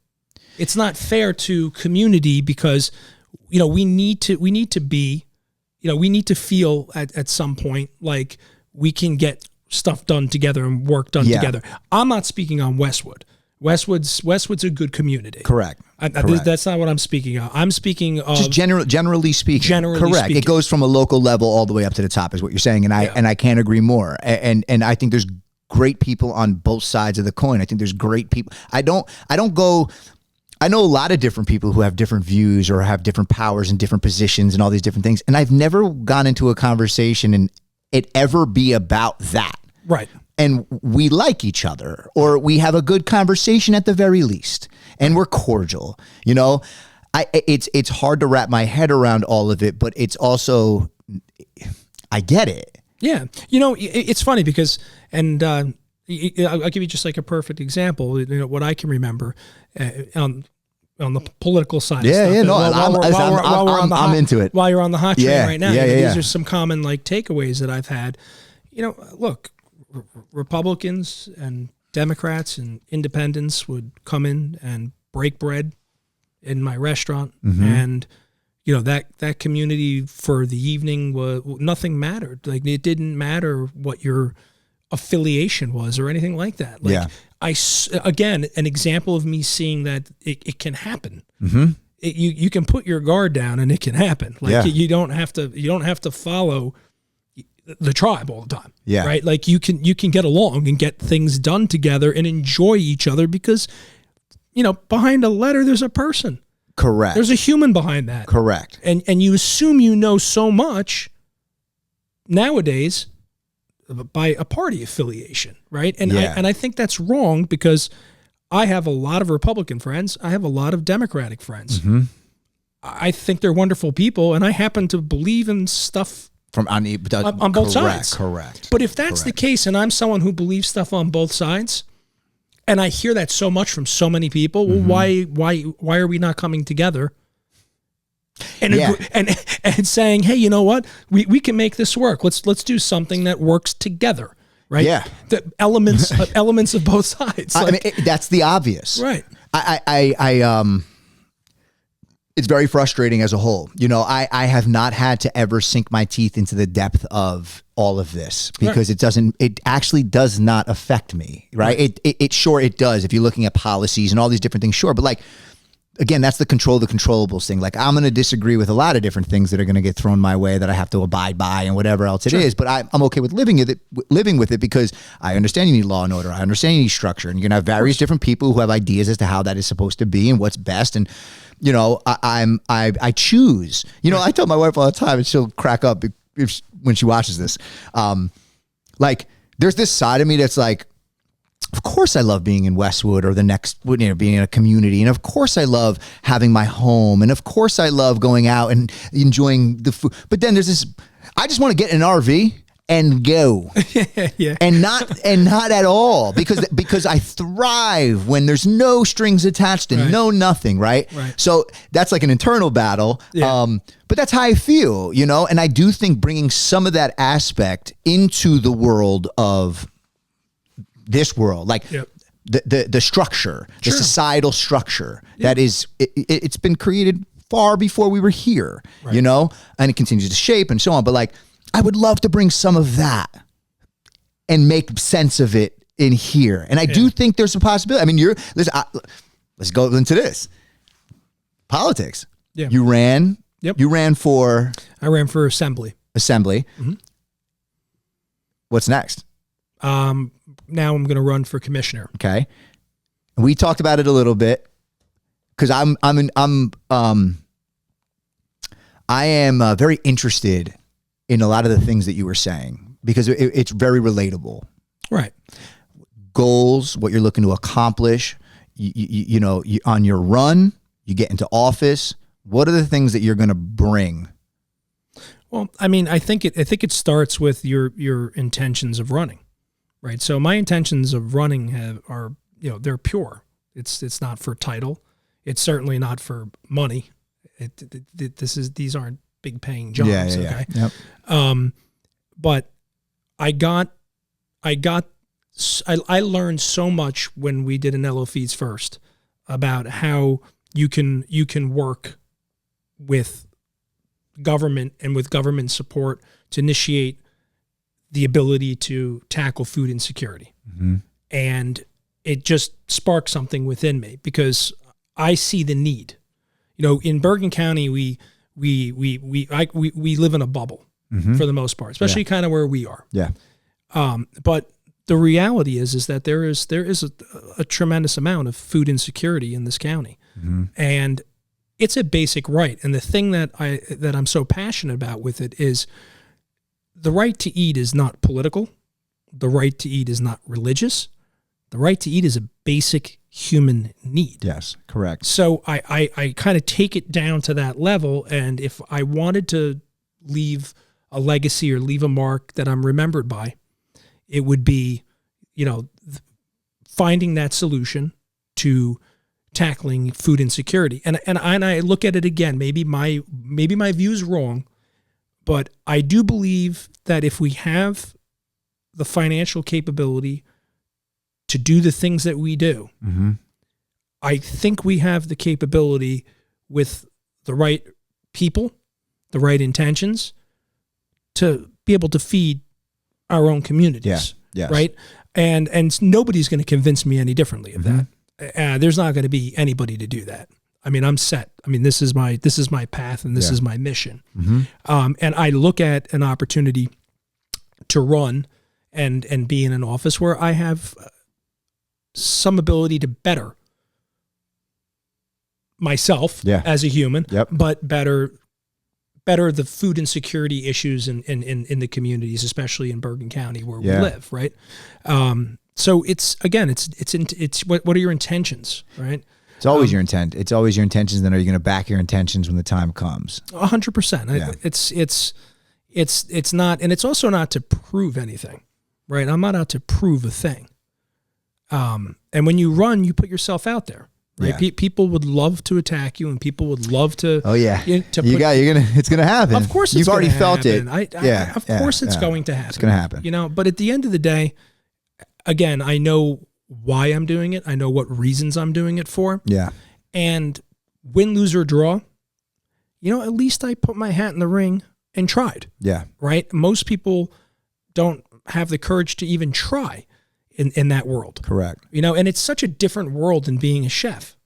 It's not fair to community because, we need to be, we need to feel at some point like we can get stuff done together and work done together. I'm not speaking on Westwood. Westwood's a good community. Correct. That's not what I'm speaking of. I'm speaking of just generally speaking. Generally correct. speaking. It goes from a local level all the way up to the top, is what you're saying, and I can't agree more. And I think there's great people on both sides of the coin. I think there's great people. I know a lot of different people who have different views or have different powers and different positions and all these different things. And I've never gone into a conversation and it ever be about that. Right. And we like each other, or we have a good conversation at the very least, and we're cordial. It's hard to wrap my head around all of it, but it's also, I get it. Yeah. It's funny because, and I'll give you just like a perfect example. What I can remember on the political side. I'm into it. While you're on the hot train right now, these are some common like takeaways that I've had. Look, Republicans and Democrats and independents would come in and break bread in my restaurant, and that community for the evening was nothing mattered. Like it didn't matter what your affiliation was or anything like that. Like again, an example of me seeing that it can happen. You can put your guard down and it can happen. Like you don't have to follow the tribe all the time. Right. Like you can get along and get things done together and enjoy each other because, behind a letter, there's a person. Correct. There's a human behind that. Correct. And you assume so much nowadays by a party affiliation. Right. And I think that's wrong because I have a lot of Republican friends. I have a lot of Democratic friends. I think they're wonderful people, and I happen to believe in stuff on both sides. Correct. But if that's the case, and I'm someone who believes stuff on both sides, and I hear that so much from so many people, well, why are we not coming together and saying, hey, you know what, we can make this work. Let's do something that works together, right? Yeah, the elements of both sides. That's the obvious, right? It's very frustrating as a whole. I have not had to ever sink my teeth into the depth of all of this because it actually does not affect me, right? It does if you're looking at policies and all these different things, sure. But like, again, that's the control the controllables thing. Like I'm going to disagree with a lot of different things that are going to get thrown my way that I have to abide by and whatever else it is. But I'm okay with living with it because I understand you need law and order. I understand you need structure, and you're going to have various different people who have ideas as to how that is supposed to be and what's best. And I choose. I tell my wife all the time, and she'll crack up when she watches this. Like there's this side of me that's like, of course I love being in Westwood or the next, being in a community. And of course I love having my home. And of course I love going out and enjoying the food. But then there's this, I just want to get in an RV and go. And not at all because I thrive when there's no strings attached and no nothing. Right. So that's like an internal battle. But that's how I feel, and I do think bringing some of that aspect into the world of this world, like the structure, the societal structure that is, it's been created far before we were here, and it continues to shape and so on. But like, I would love to bring some of that and make sense of it in here. And I do think there's a possibility. Let's go into this. Politics. Yeah. You ran. Yep. You ran for. I ran for assembly. Mm-hmm. What's next? Now I'm going to run for commissioner. Okay. We talked about it a little bit because I am very interested in a lot of the things that you were saying because it's very relatable. Right. Goals, what you're looking to accomplish, you on your run, you get into office. What are the things that you're going to bring? Well, I think it starts with your intentions of running. Right. So my intentions of running are they're pure. It's not for title. It's certainly not for money. These aren't big paying jobs. Okay. Yep. But I learned so much when we did Anello Feeds First about how you can work with government and with government support to initiate the ability to tackle food insecurity. Mm-hmm. And it just sparked something within me because I see the need. In Bergen County, we live in a bubble for the most part, especially kind of where we are. Yeah. But the reality is that there is a tremendous amount of food insecurity in this county, and it's a basic right. And the thing that I'm so passionate about with it is the right to eat is not political. The right to eat is not religious. The right to eat is a basic human need. Yes, correct. So I kind of take it down to that level. And if I wanted to leave a legacy or leave a mark that I'm remembered by, it would be, finding that solution to tackling food insecurity. And I look at it again, maybe my view is wrong, but I do believe that if we have the financial capability to do the things that we do, I think we have the capability with the right people, the right intentions to be able to feed our own communities. Yes. Right. And nobody's going to convince me any differently of that. There's not going to be anybody to do that. I mean, I'm set. I mean, this is my path and this is my mission. And I look at an opportunity to run and be in an office where I have some ability to better myself as a human, but better the food insecurity issues in the communities, especially in Bergen County where we live, right? So it's what are your intentions, right? It's always your intent. It's always your intentions. Then are you going to back your intentions when the time comes? 100%. It's not, and it's also not to prove anything, right? I'm not out to prove a thing. And when you run, you put yourself out there. Right? Yeah. People would love to attack you, and people would love to. Oh yeah, it's gonna happen. Of course, you've already felt it. Of course, it's going to happen. It's gonna happen. But at the end of the day, again, I know why I'm doing it. I know what reasons I'm doing it for. Yeah. And win, lose, or draw, at least I put my hat in the ring and tried. Yeah. Right. Most people don't have the courage to even try in that world. Correct. And it's such a different world than being a chef.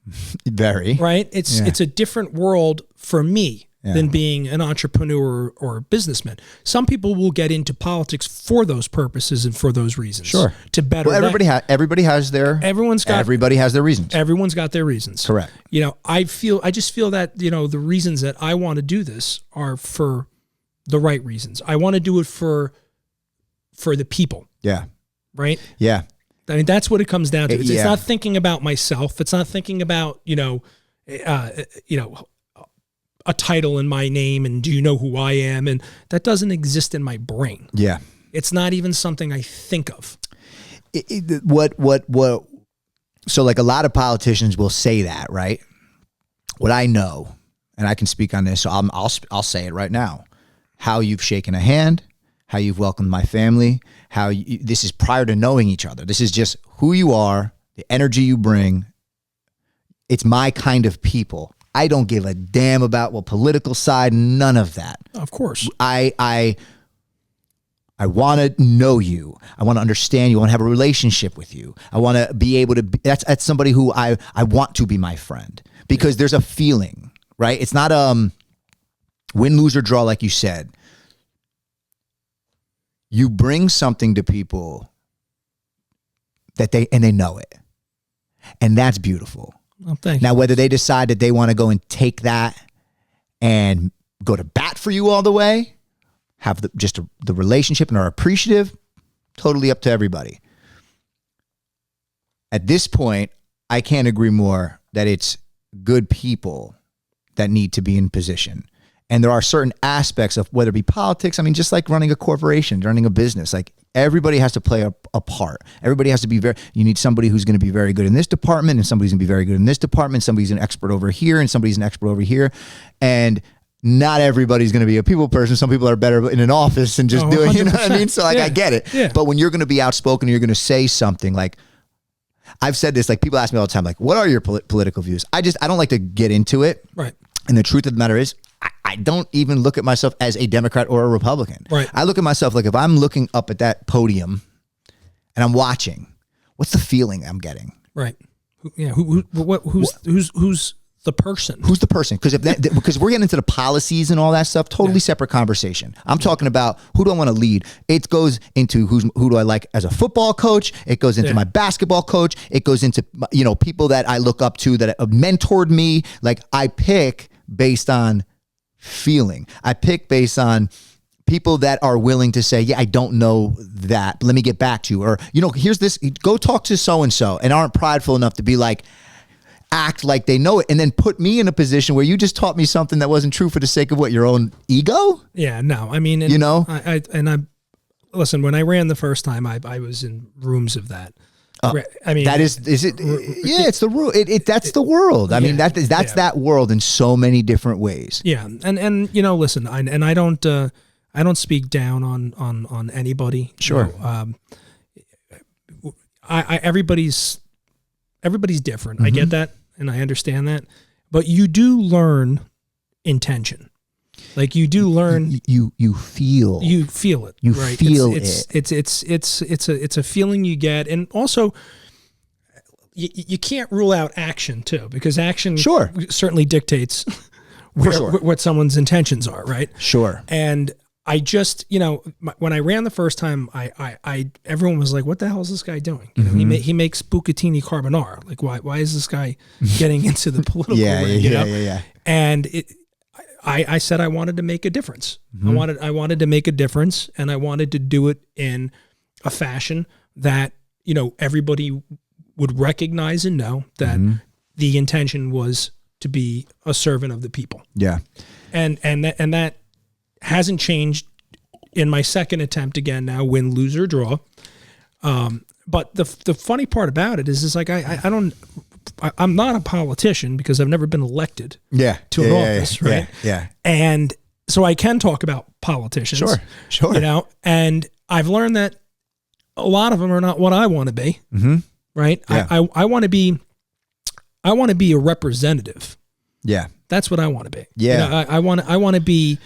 Very. Right? It's a different world for me than being an entrepreneur or a businessman. Some people will get into politics for those purposes and for those reasons. Sure. To better everybody has their reasons. Everyone's got their reasons. Correct. I just feel that, the reasons that I want to do this are for the right reasons. I want to do it for the people. Yeah. Right? Yeah. I mean, that's what it comes down to. It's not thinking about myself. It's not thinking about, a title in my name and do you know who I am? And that doesn't exist in my brain. Yeah. It's not even something I think of. So like a lot of politicians will say that, right? What I know, and I can speak on this, so I'll say it right now. How you've shaken a hand, how you've welcomed my family, this is prior to knowing each other. This is just who you are, the energy you bring. It's my kind of people. I don't give a damn about what political side, none of that. Of course. I want to know you. I want to understand you. I want to have a relationship with you. I want to be able to that's somebody who I want to be my friend because there's a feeling, right? It's not win, lose, or draw, like you said. You bring something to people that they know it. And that's beautiful. Well, thank you. Now, whether they decide that they want to go and take that and go to bat for you all the way, have the relationship and are appreciative, totally up to everybody. At this point, I can't agree more that it's good people that need to be in position. And there are certain aspects of whether it be politics, I mean, just like running a corporation, running a business, like everybody has to play a part. Everybody has to be you need somebody who's going to be very good in this department and somebody's going to be very good in this department. Somebody's an expert over here and somebody's an expert over here. And not everybody's going to be a people person. Some people are better in an office and just doing, you know what I mean? So like, I get it. Yeah. But when you're going to be outspoken, and you're going to say something like, I've said this, like people ask me all the time, like, what are your political views? I don't like to get into it. Right. And the truth of the matter is, I don't even look at myself as a Democrat or a Republican. Right. I look at myself like if I'm looking up at that podium and I'm watching, what's the feeling I'm getting? Right. Yeah. Who's the person? Who's the person? Because we're getting into the policies and all that stuff. Totally separate conversation. I'm talking about who do I want to lead. It goes into who do I like as a football coach. It goes into my basketball coach. It goes into people that I look up to that have mentored me. Like I pick based on feeling. I pick based on people that are willing to say, yeah, I don't know that. Let me get back to you. Or, here's this, go talk to so-and-so and aren't prideful enough to be like, act like they know it and then put me in a position where you just taught me something that wasn't true for the sake of what, your own ego? Yeah, no, I mean, listen, when I ran the first time, I was in rooms of that. I mean, that is it? Yeah, it's the rule. That's the world. I mean, that's that world in so many different ways. Yeah. And listen, I don't speak down on anybody. Sure. Everybody's different. I get that. And I understand that, but you do learn intention. Like you do learn. You feel it. You right? feel It's a feeling you get, and also you can't rule out action too, because action certainly dictates what someone's intentions are, right? Sure. And I just, when I ran the first time, I everyone was like, "What the hell is this guy doing?" He makes bucatini carbonara. Like, why is this guy getting into the political ring? Yeah. And I said I wanted to make a difference. I wanted to make a difference, and I wanted to do it in a fashion that everybody would recognize and know that the intention was to be a servant of the people. Yeah, and that hasn't changed in my second attempt again now, win, lose, or draw. But the funny part about it is like I'm not a politician because I've never been elected to an office, right? Yeah. And so I can talk about politicians. Sure. And I've learned that a lot of them are not what I want to be, right? Yeah. I want to be a representative. Yeah. That's what I want to be. Yeah. I want to be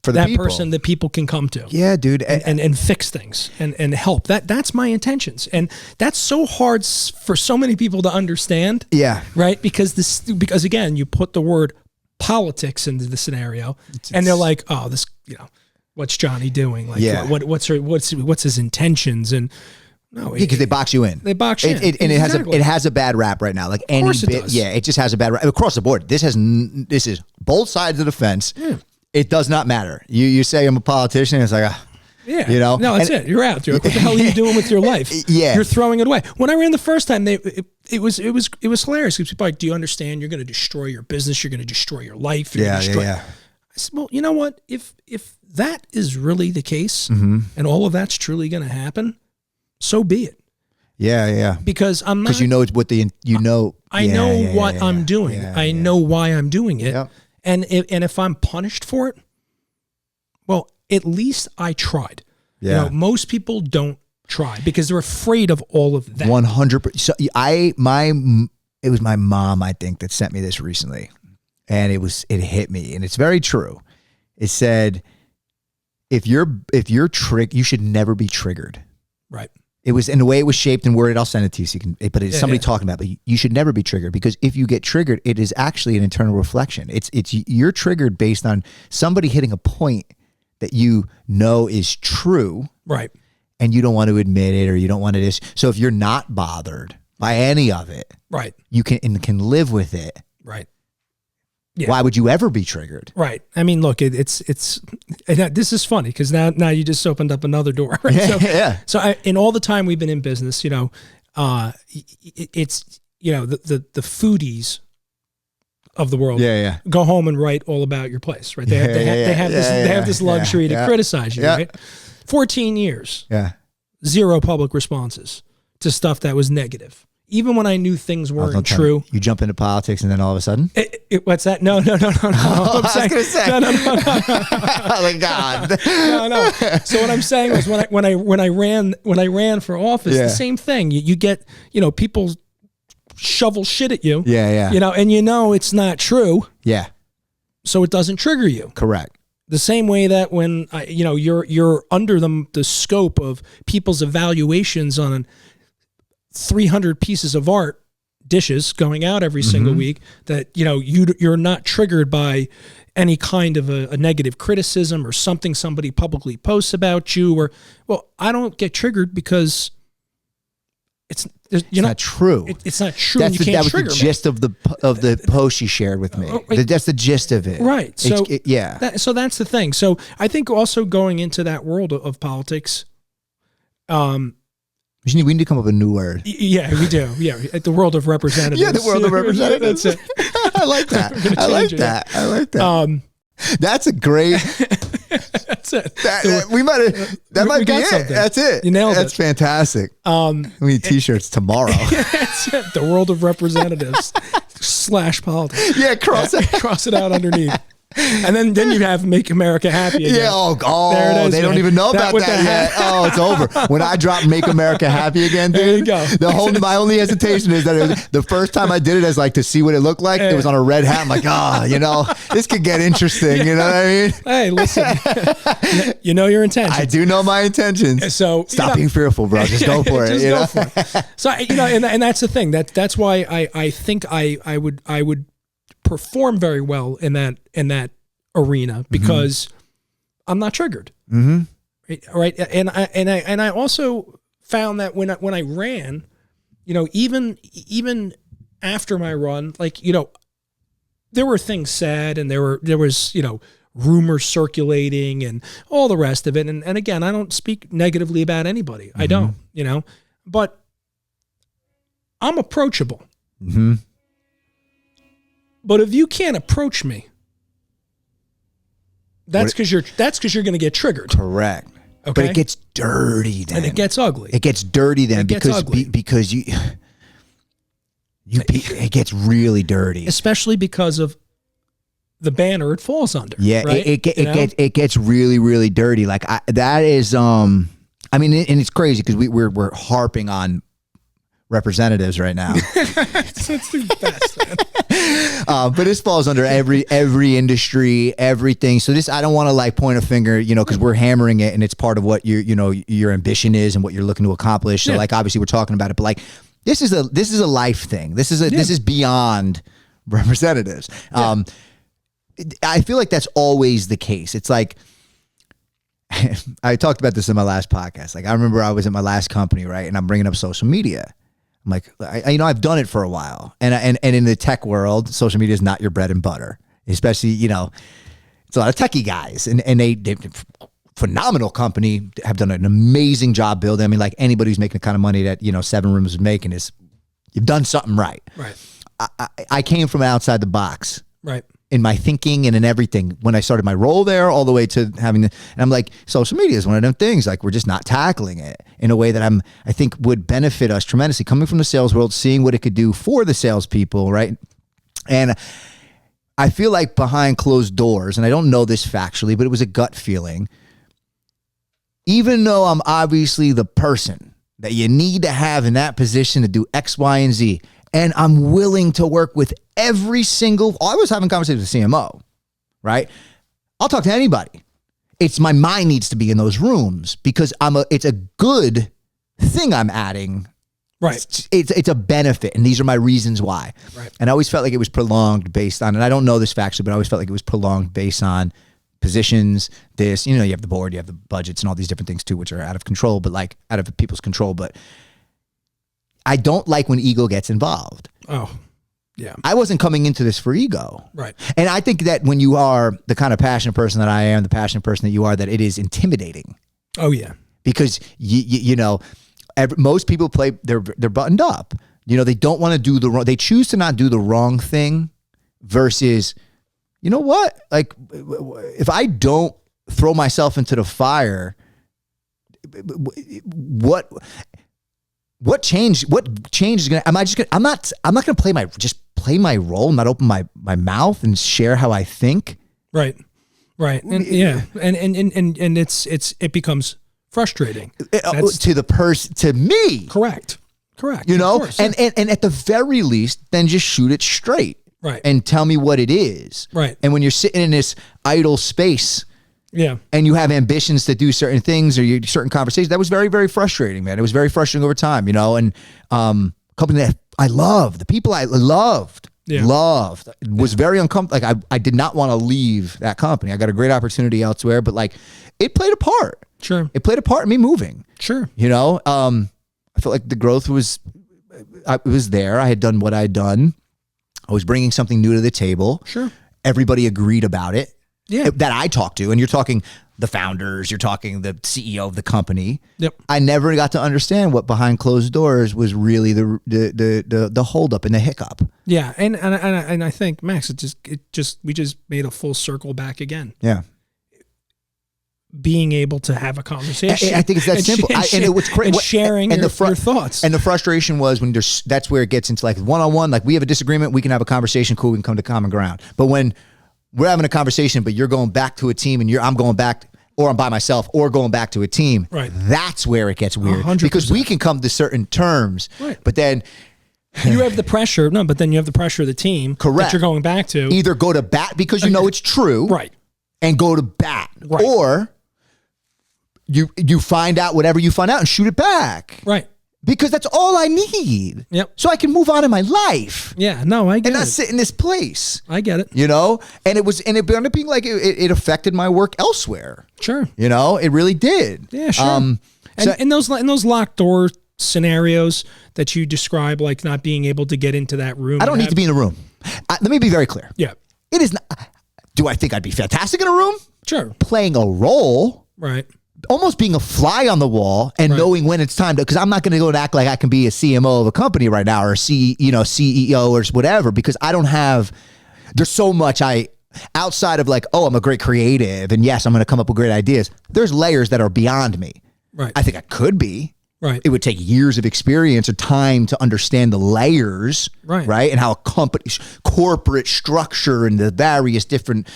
for that people. person that people can come to. Yeah, dude. And fix things and help. That's my intentions. And that's so hard for so many people to understand. Yeah. Right? Because again, you put the word politics into the scenario and they're like, oh, this, what's Johnny doing? Like, what's his intentions? And no, because they box you in. They box you in. And it has a bad rap right now. Like any bit, it just has a bad rap across the board. This is both sides of the fence. Yeah. It does not matter. You say I'm a politician, it's like, No, that's it. You're out. You're like, what the hell are you doing with your life? Yeah. You're throwing it away. When I ran the first time, it was hilarious because people are like, do you understand? You're going to destroy your business. You're going to destroy your life. Yeah. I said, well, you know what? If that is really the case and all of that's truly going to happen, so be it. Yeah. Because I'm not. Because I know what I'm doing. I know why I'm doing it. Yep. And if I'm punished for it, well, at least I tried. Yeah. Most people don't try because they're afraid of all of that. 100%. So it was my mom, I think, that sent me this recently, and it hit me, and it's very true. It said, if you're triggered, you should never be triggered. Right. It was in the way it was shaped and worded. I'll send it to you so you can. But it's somebody talking about. But you should never be triggered because if you get triggered, it is actually an internal reflection. It's you're triggered based on somebody hitting a point that you know is true, right? And you don't want to admit it or you don't want to. So if you're not bothered by any of it, right, you can live with it, right. Yeah. Why would you ever be triggered? Right. I mean, look, it's this is funny because now you just opened up another door. Right? So in all the time we've been in business, it's the foodies of the world go home and write all about your place, right? They have this luxury to criticize you, right? 14 years, 0 public responses to stuff that was negative. even when I knew things weren't don't tell true. me. You jump into politics and then all of a sudden? What's that? No. I was going to say. No. Oh, God. No. So what I'm saying was when I ran for office, the same thing. You get, people shovel shit at you. Yeah. And it's not true. Yeah. So it doesn't trigger you. Correct. The same way that when you're under the scope of people's evaluations on 300 pieces of art, dishes going out every single week, that you're not triggered by any kind of a negative criticism or something somebody publicly posts about you, I don't get triggered because it's not true. It's not true. That was the gist of the post you shared with me. That's the gist of it. Right. So so that's the thing. So I think also going into that world of politics, we need to come up with a new word. Yeah, we do. Yeah, the world of representatives. Yeah, the world of representatives. That's it. I like that. I like that. That's a great. That's it. We might have. That might be it. Something. That's it. You nailed That's fantastic. We need T-shirts tomorrow. That's it. The world of representatives / politics. Yeah, cross it out underneath. And then you have Make America Happy again. Yeah, there it is, they don't even know about that yet. Oh, it's over. When I drop Make America Happy again, dude, there you go. My only hesitation is that it was the first time I did it as to see what it looked like. It was on a red hat. I'm like, this could get interesting. You know what I mean? Hey, listen, you know your intentions. I do know my intentions. So stop being fearful, bro. Just go for it. Go for it. So and that's the thing. That's why I think I would perform very well in that arena because I'm not triggered. Right. And I also found that when I ran, even after my run, there were things said and there was rumors circulating and all the rest of it. And again, I don't speak negatively about anybody. I don't, but I'm approachable. But if you can't approach me, that's because you're going to get triggered. Correct. Okay. But it gets dirty then. And it gets ugly. It gets dirty then because it gets really dirty. Especially because of the banner it falls under. Yeah, right? it gets really, really dirty. That is and it's crazy because we're harping on representatives right now. It's the best, man. But this falls under every industry, everything. So I don't want to point a finger, because we're hammering it and it's part of what your ambition is and what you're looking to accomplish. So obviously we're talking about it, but this is a life thing. This is beyond representatives. Yeah. I feel like that's always the case. It's I talked about this in my last podcast. I remember I was at my last company, right? And I'm bringing up social media. I'm like, I've done it for a while. And in the tech world, social media is not your bread and butter, especially, it's a lot of techie guys and they phenomenal company, have done an amazing job building. Anybody who's making the kind of money that, 7 Rooms is making you've done something right. Right. I came from outside the box. Right. In my thinking and in everything when I started my role there all the way to having and I'm like, social media is one of them things. We're just not tackling it in a way that I think would benefit us tremendously coming from the sales world, seeing what it could do for the salespeople. Right. And I feel like behind closed doors, and I don't know this factually, but it was a gut feeling. Even though I'm obviously the person that you need to have in that position to do X, Y, and Z, and I'm willing to work with every single, I was having conversations with CMO, right? I'll talk to anybody. It's my mind needs to be in those rooms because it's a good thing I'm adding. Right. It's a benefit. And these are my reasons why. Right. And I always felt like it was prolonged based on, and I don't know this factually, but I always felt like it was prolonged based on positions, you have the board, you have the budgets and all these different things too, which are out of control, but out of people's control. But I don't like when ego gets involved. Oh, yeah. I wasn't coming into this for ego. Right. And I think that when you are the kind of passionate person that I am, the passionate person that you are, that it is intimidating. Oh, yeah. Because, most people they're buttoned up. They don't want to do the wrong, they choose to not do the wrong thing versus, you know what? If I don't throw myself into the fire, what change is gonna? Am I just gonna? I'm not gonna play my role, not open my mouth and share how I think. Right. And yeah, and it becomes frustrating to me. Correct. You know, and at the very least, then just shoot it straight. Right. And tell me what it is. Right. And when you're sitting in this idle space, and you have ambitions to do certain things or certain conversations, that was very, very frustrating, man. It was very frustrating over time, you know. And a company that I loved, the people I loved, was very uncomfortable. Like I did not want to leave that company. I got a great opportunity elsewhere, but like it played a part. Sure. It played a part in me moving. Sure. You know, I felt like the growth was there. I had done what I had done. I was bringing something new to the table. Sure. Everybody agreed about it. Yeah. That I talked to. And you're talking the founders, you're talking the CEO of the company. Yep. I never got to understand what behind closed doors was really the holdup and the hiccup. Yeah. And I think, Max, we just made a full circle back again. Yeah. Being able to have a conversation. I think it's that simple. And it was crazy. And sharing your thoughts. And the frustration was when that's where it gets into like one-on-one, like we have a disagreement, we can have a conversation, cool, we can come to common ground. But when we're having a conversation, but you're going back to a team and I'm going back, or I'm by myself, or going back to a team, right? That's where it gets weird. 100%. Because we can come to certain terms, right? But then you have the pressure. No, but then you have the pressure of the team. Correct. That you're going back to. Either go to bat because you know it's true, right? And go to bat, right? Or you find out whatever you find out and shoot it back, right? Because that's all I need. Yep. So I can move on in my life. Yeah. No, I get it. And not sit in this place. I get it. You know? And it ended up being like it affected my work elsewhere. Sure. You know? It really did. Yeah, sure. And in those locked door scenarios that you describe, like not being able to get into that room. I don't need to be in a room. Let me be very clear. Yeah. It is not. Do I think I'd be fantastic in a room? Sure. Playing a role. Right. Almost being a fly on the wall and knowing when it's time to, because I'm not going to go and act like I can be a CMO of a company right now or CEO or whatever, because I don't have, there's so much outside of like, oh, I'm a great creative and yes, I'm going to come up with great ideas. There's layers that are beyond me. Right. I think I could be. Right. It would take years of experience or time to understand the layers. Right. And how a company's corporate structure and the various different,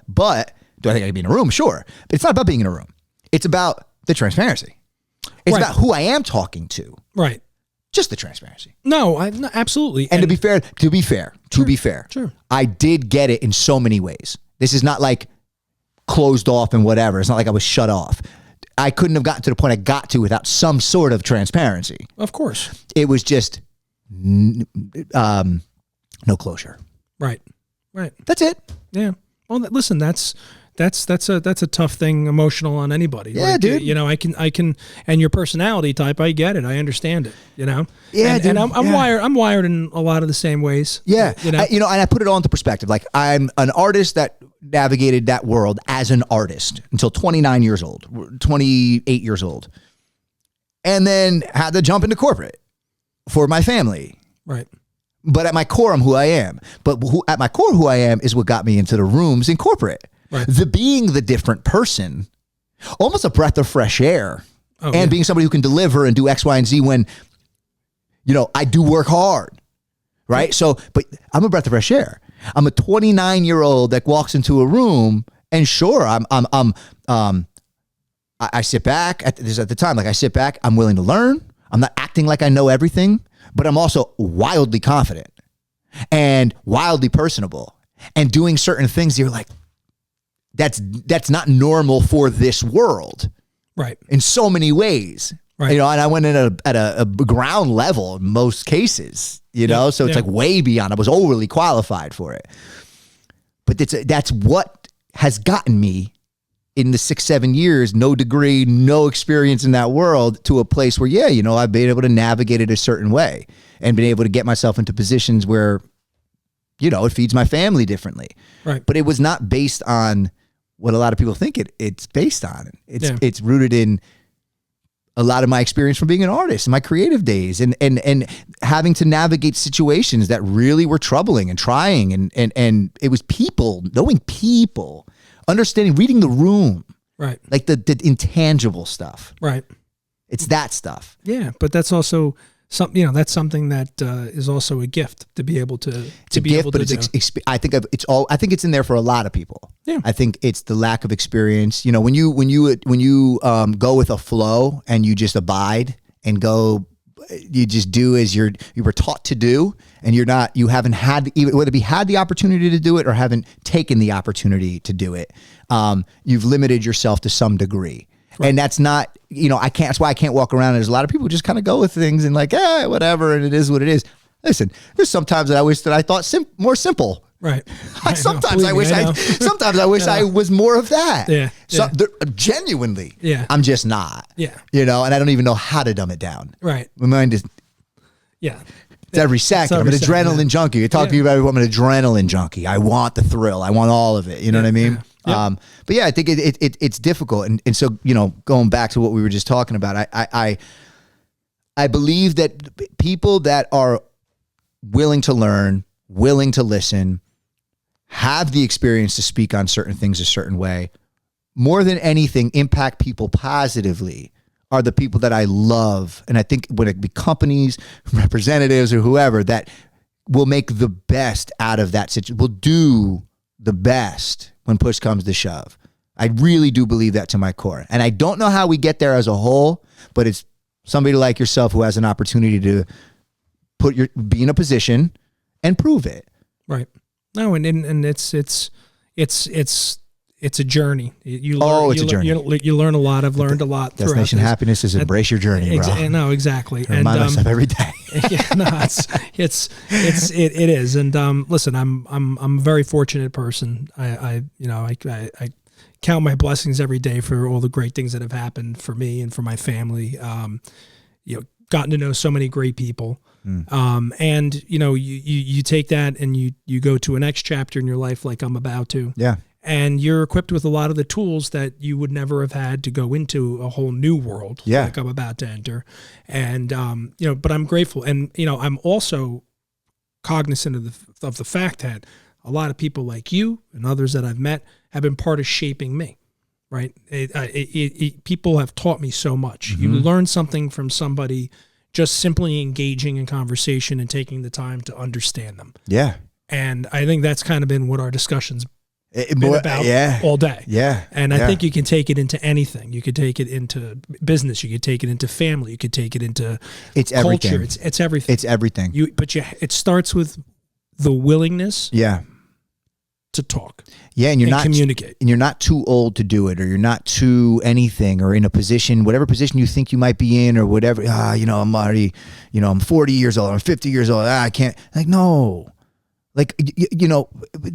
but do I think I can be in a room? Sure. But it's not about being in a room. It's about the transparency. It's about who I am talking to. Right. Just the transparency. No, absolutely. And to be fair, sure. I did get it in so many ways. This is not like closed off and whatever. It's not like I was shut off. I couldn't have gotten to the point I got to without some sort of transparency. Of course. It was just no closure. Right. That's it. Yeah. Well, listen, that's a tough thing, emotional on anybody. Yeah, like, dude. You know, I can, and your personality type, I get it, I understand it. You know. Yeah, and I'm wired. I'm wired in a lot of the same ways. Yeah, you know. And I put it all into perspective. Like I'm an artist that navigated that world as an artist until 28 years old, and then had to jump into corporate for my family. Right. But at my core, I'm who I am. But at my core, who I am is what got me into the rooms in corporate. Right. Being the different person, almost a breath of fresh air, being somebody who can deliver and do X, Y, and Z when, I do work hard, right? So, but I'm a breath of fresh air. I'm a 29-year-old that walks into a room, and sure, I sit back at the time. Like I sit back, I'm willing to learn. I'm not acting like I know everything, but I'm also wildly confident and wildly personable and doing certain things. You're like, that's not normal for this world. Right. In so many ways. Right. And I went in at a ground level in most cases, so it's like way beyond. I was overly qualified for it. But that's what has gotten me in the 6-7 years, no degree, no experience in that world, to a place where, I've been able to navigate it a certain way and been able to get myself into positions where, it feeds my family differently. Right. But it was not based on what a lot of people think it's based on. It's rooted in a lot of my experience from being an artist in my creative days and having to navigate situations that really were troubling and trying. And it was knowing people, understanding, reading the room. Right. Like the intangible stuff. Right. It's that stuff. Yeah, but that's also that's something that is also a gift to be able to be able to do. I think it's in there for a lot of people. Yeah. I think it's the lack of experience. You know, when you go with a flow and you just abide and go, you just do as you were taught to do, and you haven't had whether you had the opportunity to do it or haven't taken the opportunity to do it. You've limited yourself to some degree. Right. And that's not, that's why I can't walk around. There's a lot of people who just kind of go with things and like, whatever. And it is what it is. Listen, there's sometimes that I wish that I thought more simple. Right. Sometimes I wish I was more of that. Yeah. Genuinely. Yeah. I'm just not. Yeah. And I don't even know how to dumb it down. Right. My mind is. Yeah. It's every second. I'm an adrenaline junkie. You talk to me about I'm an adrenaline junkie. I want the thrill. I want all of it. You know what I mean? Yeah. But yeah, I think it's difficult. And so, going back to what we were just talking about, I believe that people that are willing to learn, willing to listen, have the experience to speak on certain things a certain way, more than anything, impact people positively are the people that I love. And I think when it be companies, representatives, or whoever that will make the best out of that situation, will do the best when push comes to shove. I really do believe that to my core. And I don't know how we get there as a whole, but it's somebody like yourself who has an opportunity to be in a position and prove it. Right. No, and it's a journey. You learn, it's a journey. You learn a lot. I've learned a lot. Destination happiness is embrace your journey, bro. No, exactly. I remind myself every day. Yeah, no, it is. And listen, I'm a very fortunate person. I count my blessings every day for all the great things that have happened for me and for my family. Gotten to know so many great people. And you take that and you go to a next chapter in your life, like I'm about to. Yeah. And you're equipped with a lot of the tools that you would never have had to go into a whole new world like I'm about to enter. And, but I'm grateful. And, I'm also cognizant of the fact that a lot of people like you and others that I've met have been part of shaping me, right? People have taught me so much. Mm-hmm. You learn something from somebody just simply engaging in conversation and taking the time to understand them. Yeah. And I think that's kind of been what our discussions been about all day. Yeah. And I think you can take it into anything. You could take it into business. You could take it into family. You could take it into culture. Everything. It's everything. It's everything. It starts with the willingness to talk. Yeah, and not communicate. And you're not too old to do it, or you're not too anything, or in a position, whatever position you think you might be in, or whatever. I'm already, I'm 40 years old, I'm 50 years old. I can't. Like, no. Like,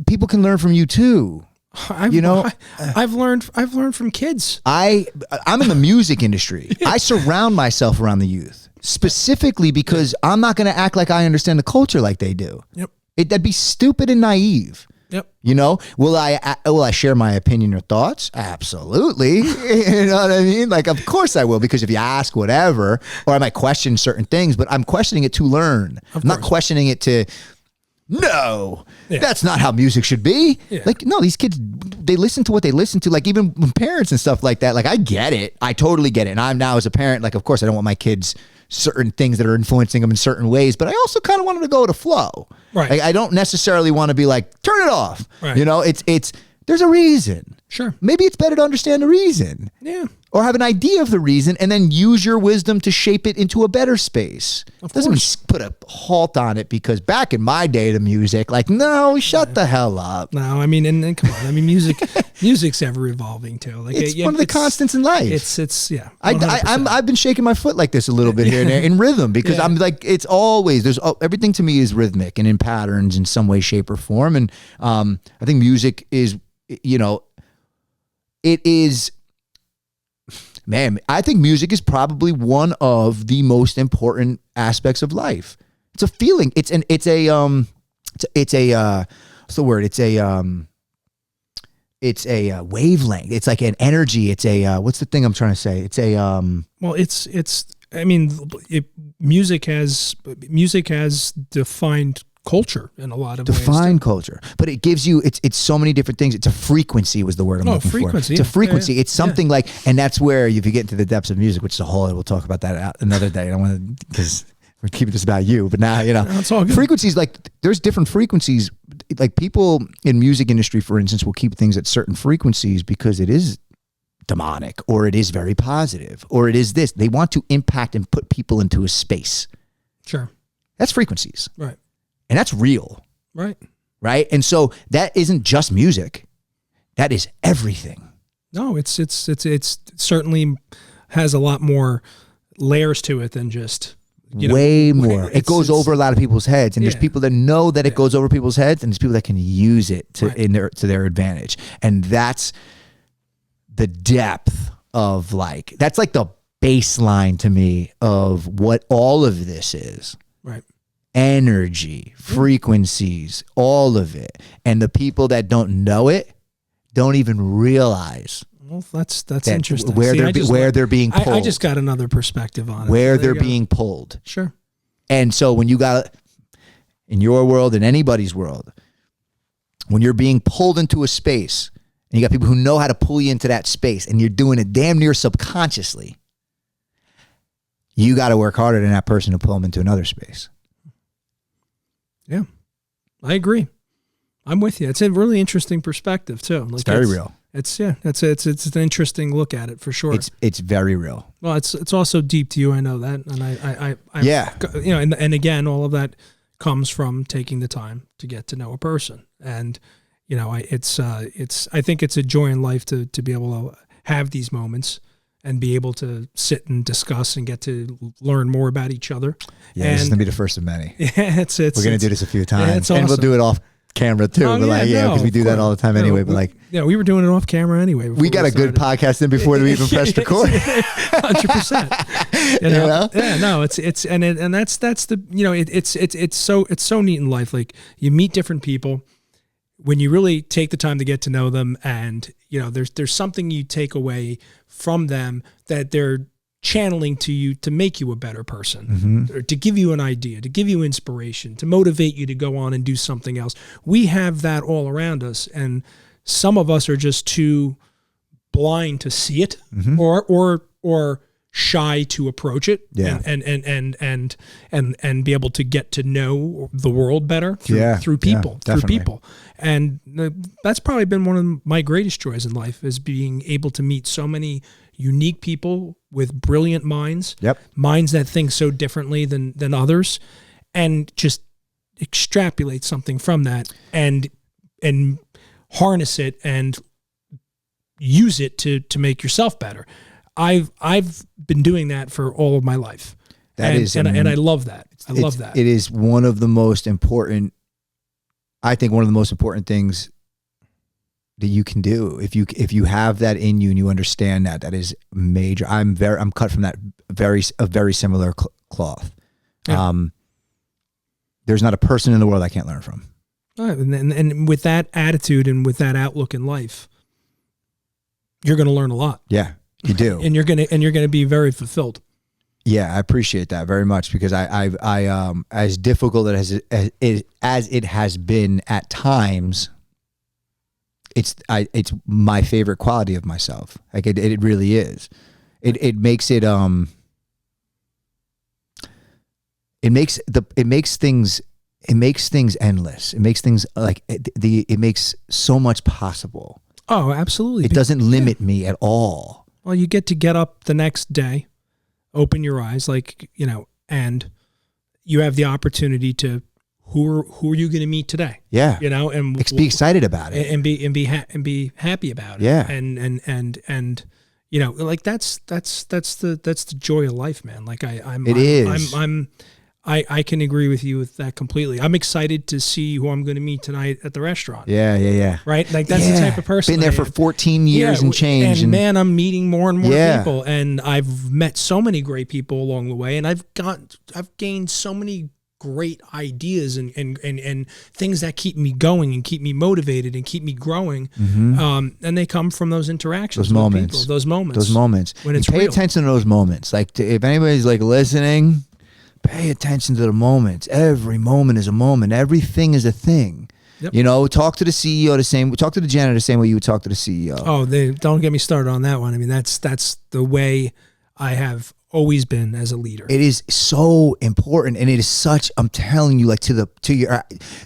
people can learn from you too. I've learned from kids. I'm in the music industry. I surround myself around the youth specifically because I'm not going to act like I understand the culture like they do. Yep. That'd be stupid and naive. Yep. Will I share my opinion or thoughts? Absolutely. You know what I mean? Like, of course I will, because if you ask whatever, or I might question certain things, but I'm questioning it to learn. I'm not questioning it to, that's not how music should be. Yeah. Like, no, these kids, they listen to what they listen to. Like, even parents and stuff like that. Like, I get it. I totally get it. And I'm now, as a parent, like, of course I don't want my kids certain things that are influencing them in certain ways, but I also kind of want them to go with the flow. Right. Like, I don't necessarily want to be like, turn it off. Right. It's there's a reason. Sure. Maybe it's better to understand the reason. Yeah. Or have an idea of the reason and then use your wisdom to shape it into a better space. Doesn't mean put a halt on it, because back in my day, the music, like, no, shut the hell up. No, I mean, and come on. I mean, music's ever evolving too. Like, it's one of the constants in life. It's 'I've been shaking my foot like this a little bit here and there in rhythm, because I'm like, it's always, everything to me is rhythmic and in patterns in some way, shape, or form. And I think music is, it is, man, I think music is probably one of the most important aspects of life. It's a feeling. It's a what's the word? It's a wavelength. It's like an energy. It's a, what's the thing I'm trying to say? It's a, well, I mean, music has defined culture in a lot of ways. Define culture, but it gives you, it's so many different things. It's a frequency was the word I'm looking for. It's a frequency. Yeah. It's something like, and that's where if you get into the depths of music, which is a whole, we'll talk about that another day. I don't want to, because we're keeping this about you, but now, it's all good. Frequencies, like there's different frequencies. Like people in music industry, for instance, will keep things at certain frequencies because it is demonic, or it is very positive, or it is this. They want to impact and put people into a space. Sure. That's frequencies. Right. And that's real. Right. Right. And so that isn't just music. That is everything. No, it's certainly has a lot more layers to it than just, way more. It goes over a lot of people's heads, and there's people that know that it goes over people's heads, and there's people that can use it to their advantage. And that's the depth of that's like the baseline to me of what all of this is. Right. Energy, frequencies, all of it. And the people that don't know it don't even realize. Well, that's interesting. Where they're being pulled. I just got another perspective on it. Where they're being pulled. Sure. And so when you got, in your world, in anybody's world, when you're being pulled into a space, and you got people who know how to pull you into that space, and you're doing it damn near subconsciously, you got to work harder than that person to pull them into another space. Yeah, I agree. I'm with you. It's a really interesting perspective too. It's very real. It's an interesting look at it for sure. It's very real. Well, it's also deep to you. I know that, and I and again, all of that comes from taking the time to get to know a person, and I think it's a joy in life to be able to have these moments and be able to sit and discuss and get to learn more about each other. Yeah, this is gonna be the first of many. Yeah, we're gonna do this a few times, awesome. And we'll do it off camera too. Because we do that all the time anyway. But we were doing it off camera anyway. We got a good podcast in before we even pressed record. 100%. Yeah, no, it's that's the it's so neat in life. Like you meet different people when you really take the time to get to know them, and there's something you take away from them that they're channeling to you to make you a better person, or to give you an idea, to give you inspiration, to motivate you to go on and do something else. We have that all around us, and some of us are just too blind to see it, or shy to approach it, and be able to get to know the world better through people. And that's probably been one of my greatest joys in life, is being able to meet so many unique people with brilliant minds, minds that think so differently than others, and just extrapolate something from that and harness it and use it to make yourself better. I've been doing that for all of my life. And I love that. I love that. It is one of the most important, I think one of the most important things that you can do if you have that in you and you understand that is major. I'm cut from that very similar cloth. Yeah. There's not a person in the world I can't learn from. And with that attitude and with that outlook in life, you're going to learn a lot. Yeah, you do. And you're going to be very fulfilled. Yeah, I appreciate that very much, because I as difficult as it has been at times, it's my favorite quality of myself. Like it really is. It makes it makes things endless. It makes things it makes so much possible. Oh, absolutely. It doesn't limit me at all. Well, you get up the next day, open your eyes, and you have the opportunity to who are you going to meet today? Yeah, and be excited about it, and be happy about it. Yeah, and that's the joy of life, man. I can agree with you with that completely. I'm excited to see who I'm going to meet tonight at the restaurant. Yeah. Right? Like that's the type of person. Been there for 14 years and change. And man, I'm meeting more and more people, and I've met so many great people along the way, and I've gained so many great ideas and things that keep me going and keep me motivated and keep me growing. And they come from those interactions, those moments when it's real. Pay attention to those moments. Like if anybody's listening, pay attention to the moments. Every moment is a moment. Everything is a thing. Yep. You know, talk to the CEO talk to the janitor the same way you would talk to the CEO. Oh, don't get me started on that one. I mean, that's the way I have always been as a leader. It is so important, and it is such, I'm telling you, like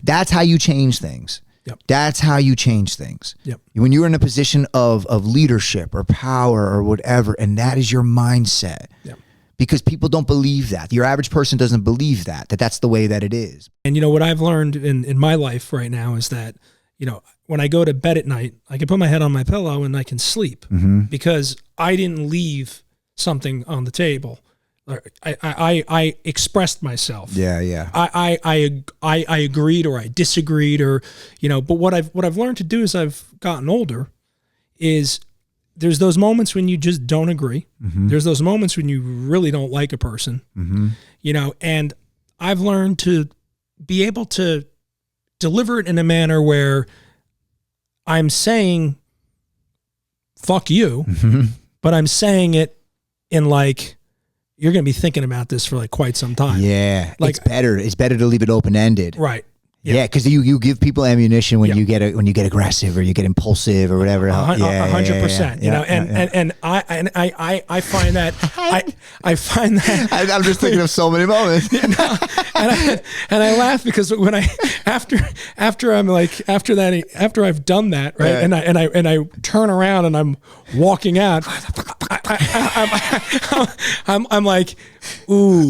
that's how you change things. Yep. That's how you change things. Yep. When you're in a position of leadership or power or whatever, and that is your mindset. Yep. Because people don't believe that. Your average person doesn't believe that's the way that it is. And you know what I've learned in my life right now is that, you know, when I go to bed at night, I can put my head on my pillow and I can sleep because I didn't leave something on the table. I expressed myself. Yeah. I agreed or I disagreed or, you know, but what I've learned to do as I've gotten older is there's those moments when you just don't agree. There's those moments when you really don't like a person, you know, and I've learned to be able to deliver it in a manner where I'm saying, fuck you, but I'm saying it in like, you're going to be thinking about this for like quite some time. Yeah. Like, it's better to leave it open-ended. Right. Yeah, because you give people ammunition when you get aggressive or you get impulsive or whatever. 100%. You know, and I find that I find that I'm just thinking of so many moments. and I laugh because when after I've done that, right, and I turn around and I'm walking out, I'm like, ooh,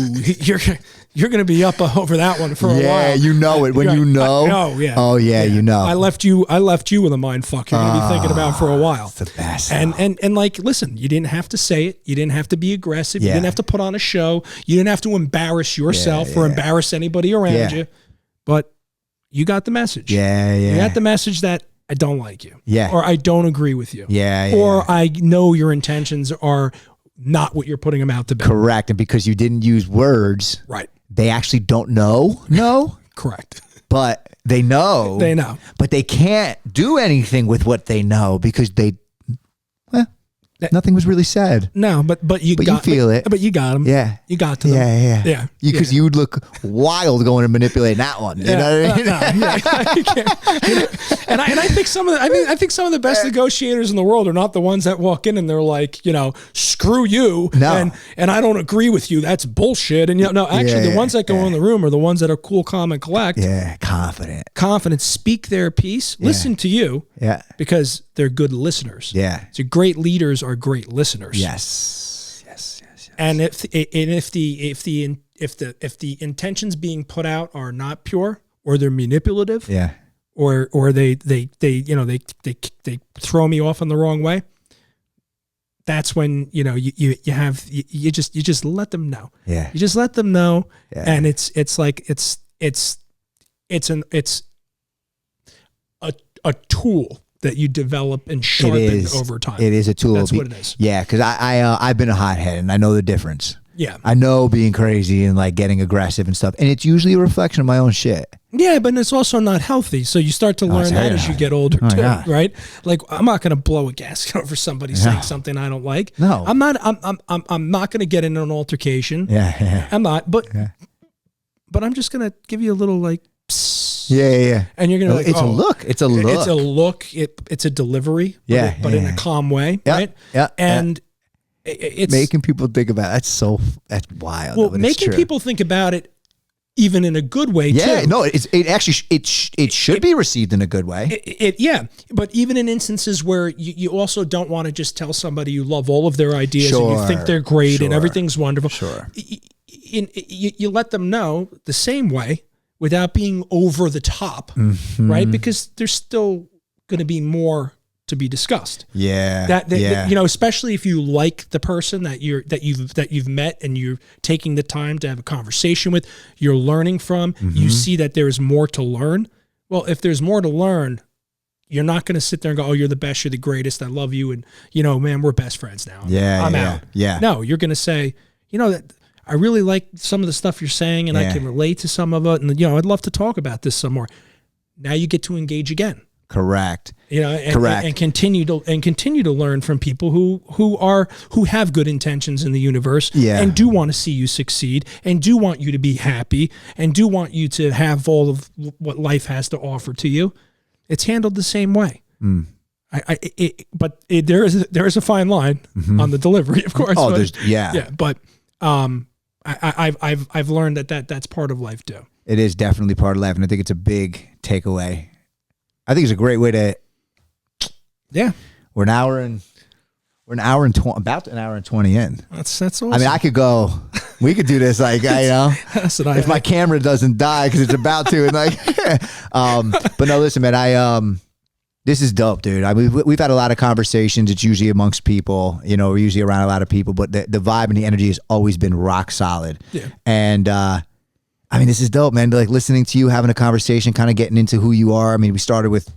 you're going to be up over that one for a while. Yeah, you know it. When you know. Oh, yeah, you know. I left you with a mind fuck you're going to be thinking about for a while. It's the best. And like, listen, you didn't have to say it. You didn't have to be aggressive. You didn't have to put on a show. You didn't have to embarrass yourself or embarrass anybody around you. But you got the message. Yeah. You got the message that I don't like you. Yeah. Or I don't agree with you. Yeah. Or I know your intentions are not what you're putting them out to be. Correct. And because you didn't use words. Right. They actually don't know. No. Correct. But they know. They know. But they can't do anything with what they know because nothing was really said. No, but you feel it. But you got them. Yeah. You got to them. Yeah. Because you would look wild going and manipulating that one. You know what I mean? And I think some of the best negotiators in the world are not the ones that walk in and they're like, you know, screw you. No. And I don't agree with you. That's bullshit. And the ones that go in the room are the ones that are cool, calm, and collect. Yeah. Confident. Speak their piece. Listen to you. Yeah. Because they're good listeners. Yeah. So great leaders are great listeners. Yes. And if the intentions being put out are not pure or they're manipulative, or they throw me off in the wrong way, that's when you just let them know. Yeah. You just let them know, and it's a tool that you develop and sharpen over time. It is a tool. That's what it is. Yeah, because I've been a hothead and I know the difference. Yeah. I know being crazy and like getting aggressive and stuff. And it's usually a reflection of my own shit. Yeah, but it's also not healthy. So you start to learn that as you get older too, right? Like I'm not going to blow a gasket over somebody saying something I don't like. No. I'm not going to get in an altercation. Yeah. I'm not, but I'm just going to give you a little like psst. Yeah. And you're going to like, it's a look. It's a look. It's a delivery, but in a calm way, yeah, right? Yeah. And it's making people think about it. That's wild. Well, making people think about it even in a good way too. Yeah, no, it should be received in a good way. But even in instances where you also don't want to just tell somebody you love all of their ideas and you think they're great and everything's wonderful. Sure. You let them know the same way without being over the top, right? Because there's still going to be more to be discussed. Yeah. That especially if you like the person that you've met and you're taking the time to have a conversation with, you're learning from, you see that there's more to learn. Well, if there's more to learn, you're not going to sit there and go, "Oh, you're the best, you're the greatest, I love you, and man, we're best friends now. I'm out." Yeah. No, you're going to say, that I really like some of the stuff you're saying, and I can relate to some of it, and I'd love to talk about this some more. Now you get to engage again. Correct. You know, Correct. And continue to learn from people who have good intentions in the universe, and do want to see you succeed, and do want you to be happy, and do want you to have all of what life has to offer to you. It's handled the same way. But there is a fine line on the delivery, of course. Oh, but, yeah. But I've learned that's part of life too. It is definitely part of life, and I think it's a big takeaway. I think it's a great way to. Yeah, we're an hour and about an hour and 20 in. That's awesome. I mean, I could go. We could do this, like, you know, if my camera doesn't die because it's about to, and like, but no, listen, man, this is dope, dude. I mean, we've had a lot of conversations. It's usually amongst people, you know, we're usually around a lot of people, but the vibe and the energy has always been rock solid. Yeah. And, I mean, this is dope, man. Like listening to you, having a conversation, kind of getting into who you are. I mean, we started with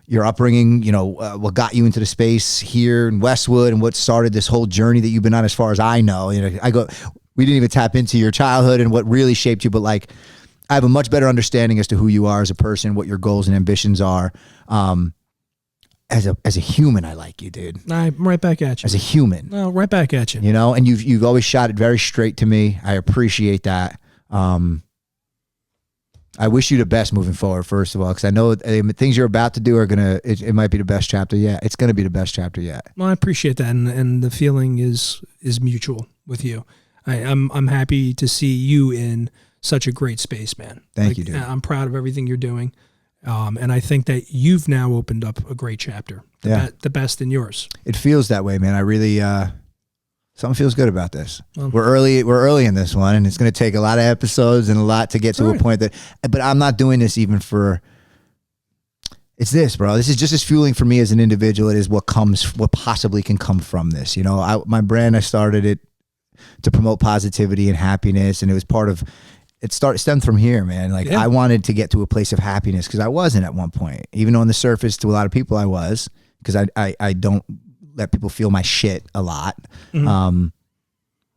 your upbringing, you know, what got you into the space here in Westwood, and what started this whole journey that you've been on, as far as I know. You know, we didn't even tap into your childhood and what really shaped you, but like, I have a much better understanding as to who you are as a person, what your goals and ambitions are. As a human, I like you, dude. I'm right back at you. As a human. No, right back at you. You know, and you've always shot it very straight to me. I appreciate that. I wish you the best moving forward, first of all, because I know things you're about to do are it might be the best chapter yet. It's gonna be the best chapter yet. Well, I appreciate that, and the feeling is mutual with you. I'm happy to see you in such a great space, man. Thank you, dude. I'm proud of everything you're doing, and I think that you've now opened up a great chapter. The best in yours. It feels that way, man. I really something feels good about this. We're early in this one, and it's going to take a lot of episodes and a lot to get to a point but I'm not doing this even for, it's this, bro. This is just as fueling for me as an individual. It is what possibly can come from this. You know, my brand, I started it to promote positivity and happiness, and it was part of, stemmed from here, man. Like, I wanted to get to a place of happiness, because I wasn't at one point, even though on the surface to a lot of people I was, because I don't let people feel my shit a lot. Well,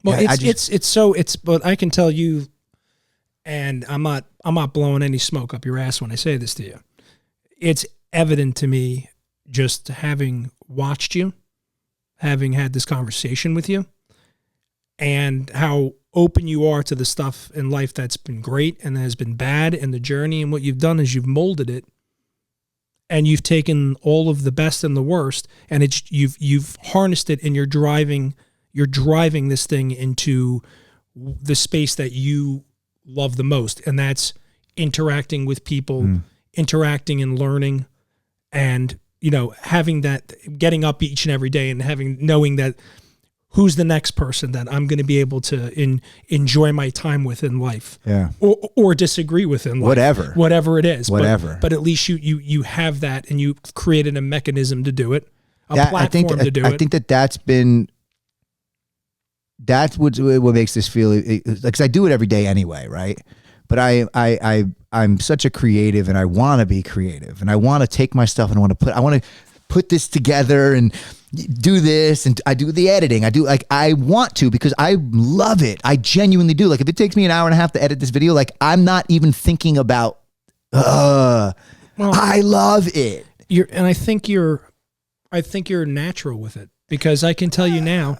but I can tell you, and I'm not blowing any smoke up your ass when I say this to you. It's evident to me, just having watched you, having had this conversation with you, and how open you are to the stuff in life that's been great and that has been bad, and the journey, and what you've done is you've molded it. And you've taken all of the best and the worst, and you've harnessed it, and you're driving this thing into the space that you love the most, and that's interacting with people, interacting and learning, and, you know, having that, getting up each and every day and knowing that who's the next person that I'm going to be able to enjoy my time with in life, or disagree with in life, whatever it is, But at least you have that, and you've created a mechanism to do it, platform to do it. I think that's what makes this feel, because I do it every day anyway, right? But I'm such a creative, and I want to be creative, and I want to take my stuff and I want to put this together and do this, and I do the editing. I want to, because I love it. I genuinely do. Like, if it takes me an hour and a half to edit this video, like, I'm not even thinking about, I love it. I think you're natural with it, because I can tell you now,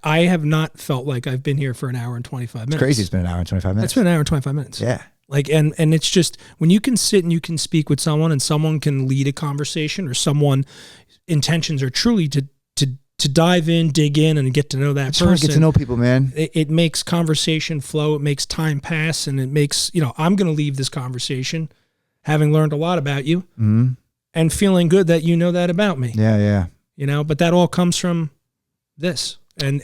I have not felt like I've been here for an hour and 25 minutes. It's crazy. It's been an hour and 25 minutes. It's been an hour and 25 minutes. Yeah. Like, and it's just, when you can sit and you can speak with someone, and someone can lead a conversation, or someone intentions are truly to dive in, dig in, and get to know that person. Get to know people, man. It makes conversation flow. It makes time pass, and it makes, you know, I'm going to leave this conversation having learned a lot about you, and feeling good that you know that about me. Yeah. You know, but that all comes from this, and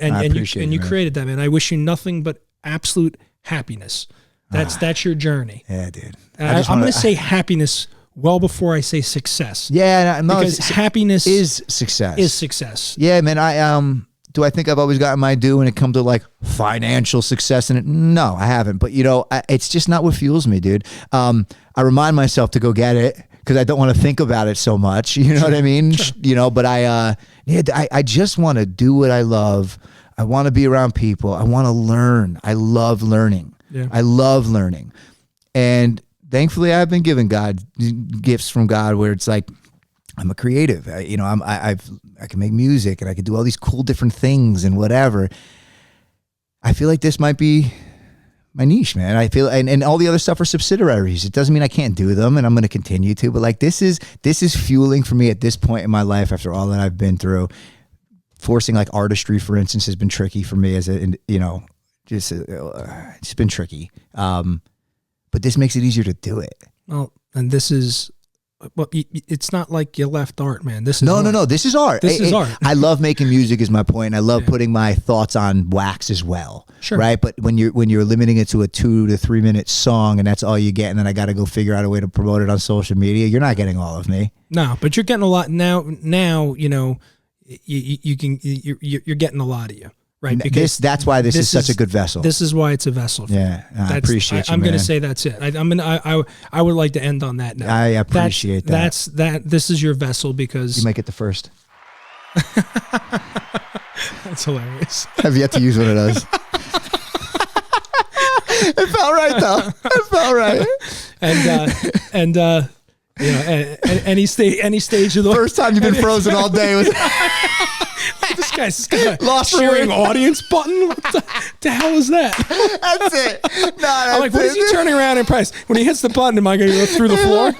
you created that, man. I wish you nothing but absolute happiness. That's your journey. Yeah, dude. I'm going to say happiness well before I say success. Yeah, no, because happiness is success. Is success. Yeah, man. Do I think I've always gotten my due when it comes to like financial success? And no, I haven't. But, you know, it's just not what fuels me, dude. I remind myself to go get it, because I don't want to think about it so much. You know what I mean? Sure. You know, but I just want to do what I love. I want to be around people. I want to learn. I love learning. Yeah. I love learning. And thankfully I've been given gifts from God where it's like, I'm a creative. I can make music and I can do all these cool different things and whatever. I feel like this might be my niche, man. I feel, and all the other stuff are subsidiaries. It doesn't mean I can't do them, and I'm going to continue to, but like this is fueling for me at this point in my life after all that I've been through. Forcing like artistry, for instance, has been tricky for me it's been tricky. But this makes it easier to do it. Well, and this is, well, it's not like you left art, man. This is no. This is art. This is art. I love making music is my point. And I love putting my thoughts on wax as well. Sure. Right. But when you're limiting it to a 2 to 3 minute song and that's all you get, and then I got to go figure out a way to promote it on social media, you're not getting all of me. No, but you're getting a lot now. Now you're getting a lot of you. Right, because that's why this is such a good vessel. This is why it's a vessel. Yeah, I appreciate you. I'm going to say that's it. I would like to end on that note. I appreciate that. This is your vessel because you might get the first. That's hilarious. I've yet to use one of those. It felt right though. It felt right. Any stage of the first time you've been frozen all day was. This guy's got a lost sharing audience button. What the hell is that? That's it. No, I'm like, what is he turning around and press? When he hits the button, am I going to go through the floor?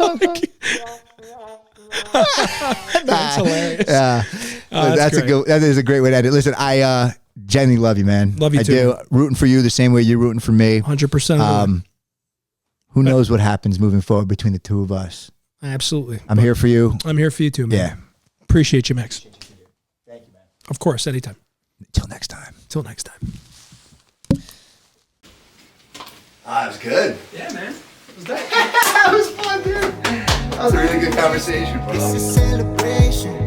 That's hilarious. Yeah, that is a great way to end it. Listen, I genuinely love you, man. Love you too. I do. Rooting for you the same way you're rooting for me. 100%. Who knows what happens moving forward between the two of us? Absolutely. I'm here for you. I'm here for you too, man. Yeah. Appreciate you, Max. Thank you, man. Of course, anytime. Until next time. That was good. Yeah, man. That was fun, dude. That was a really good conversation, bro. It's a celebration.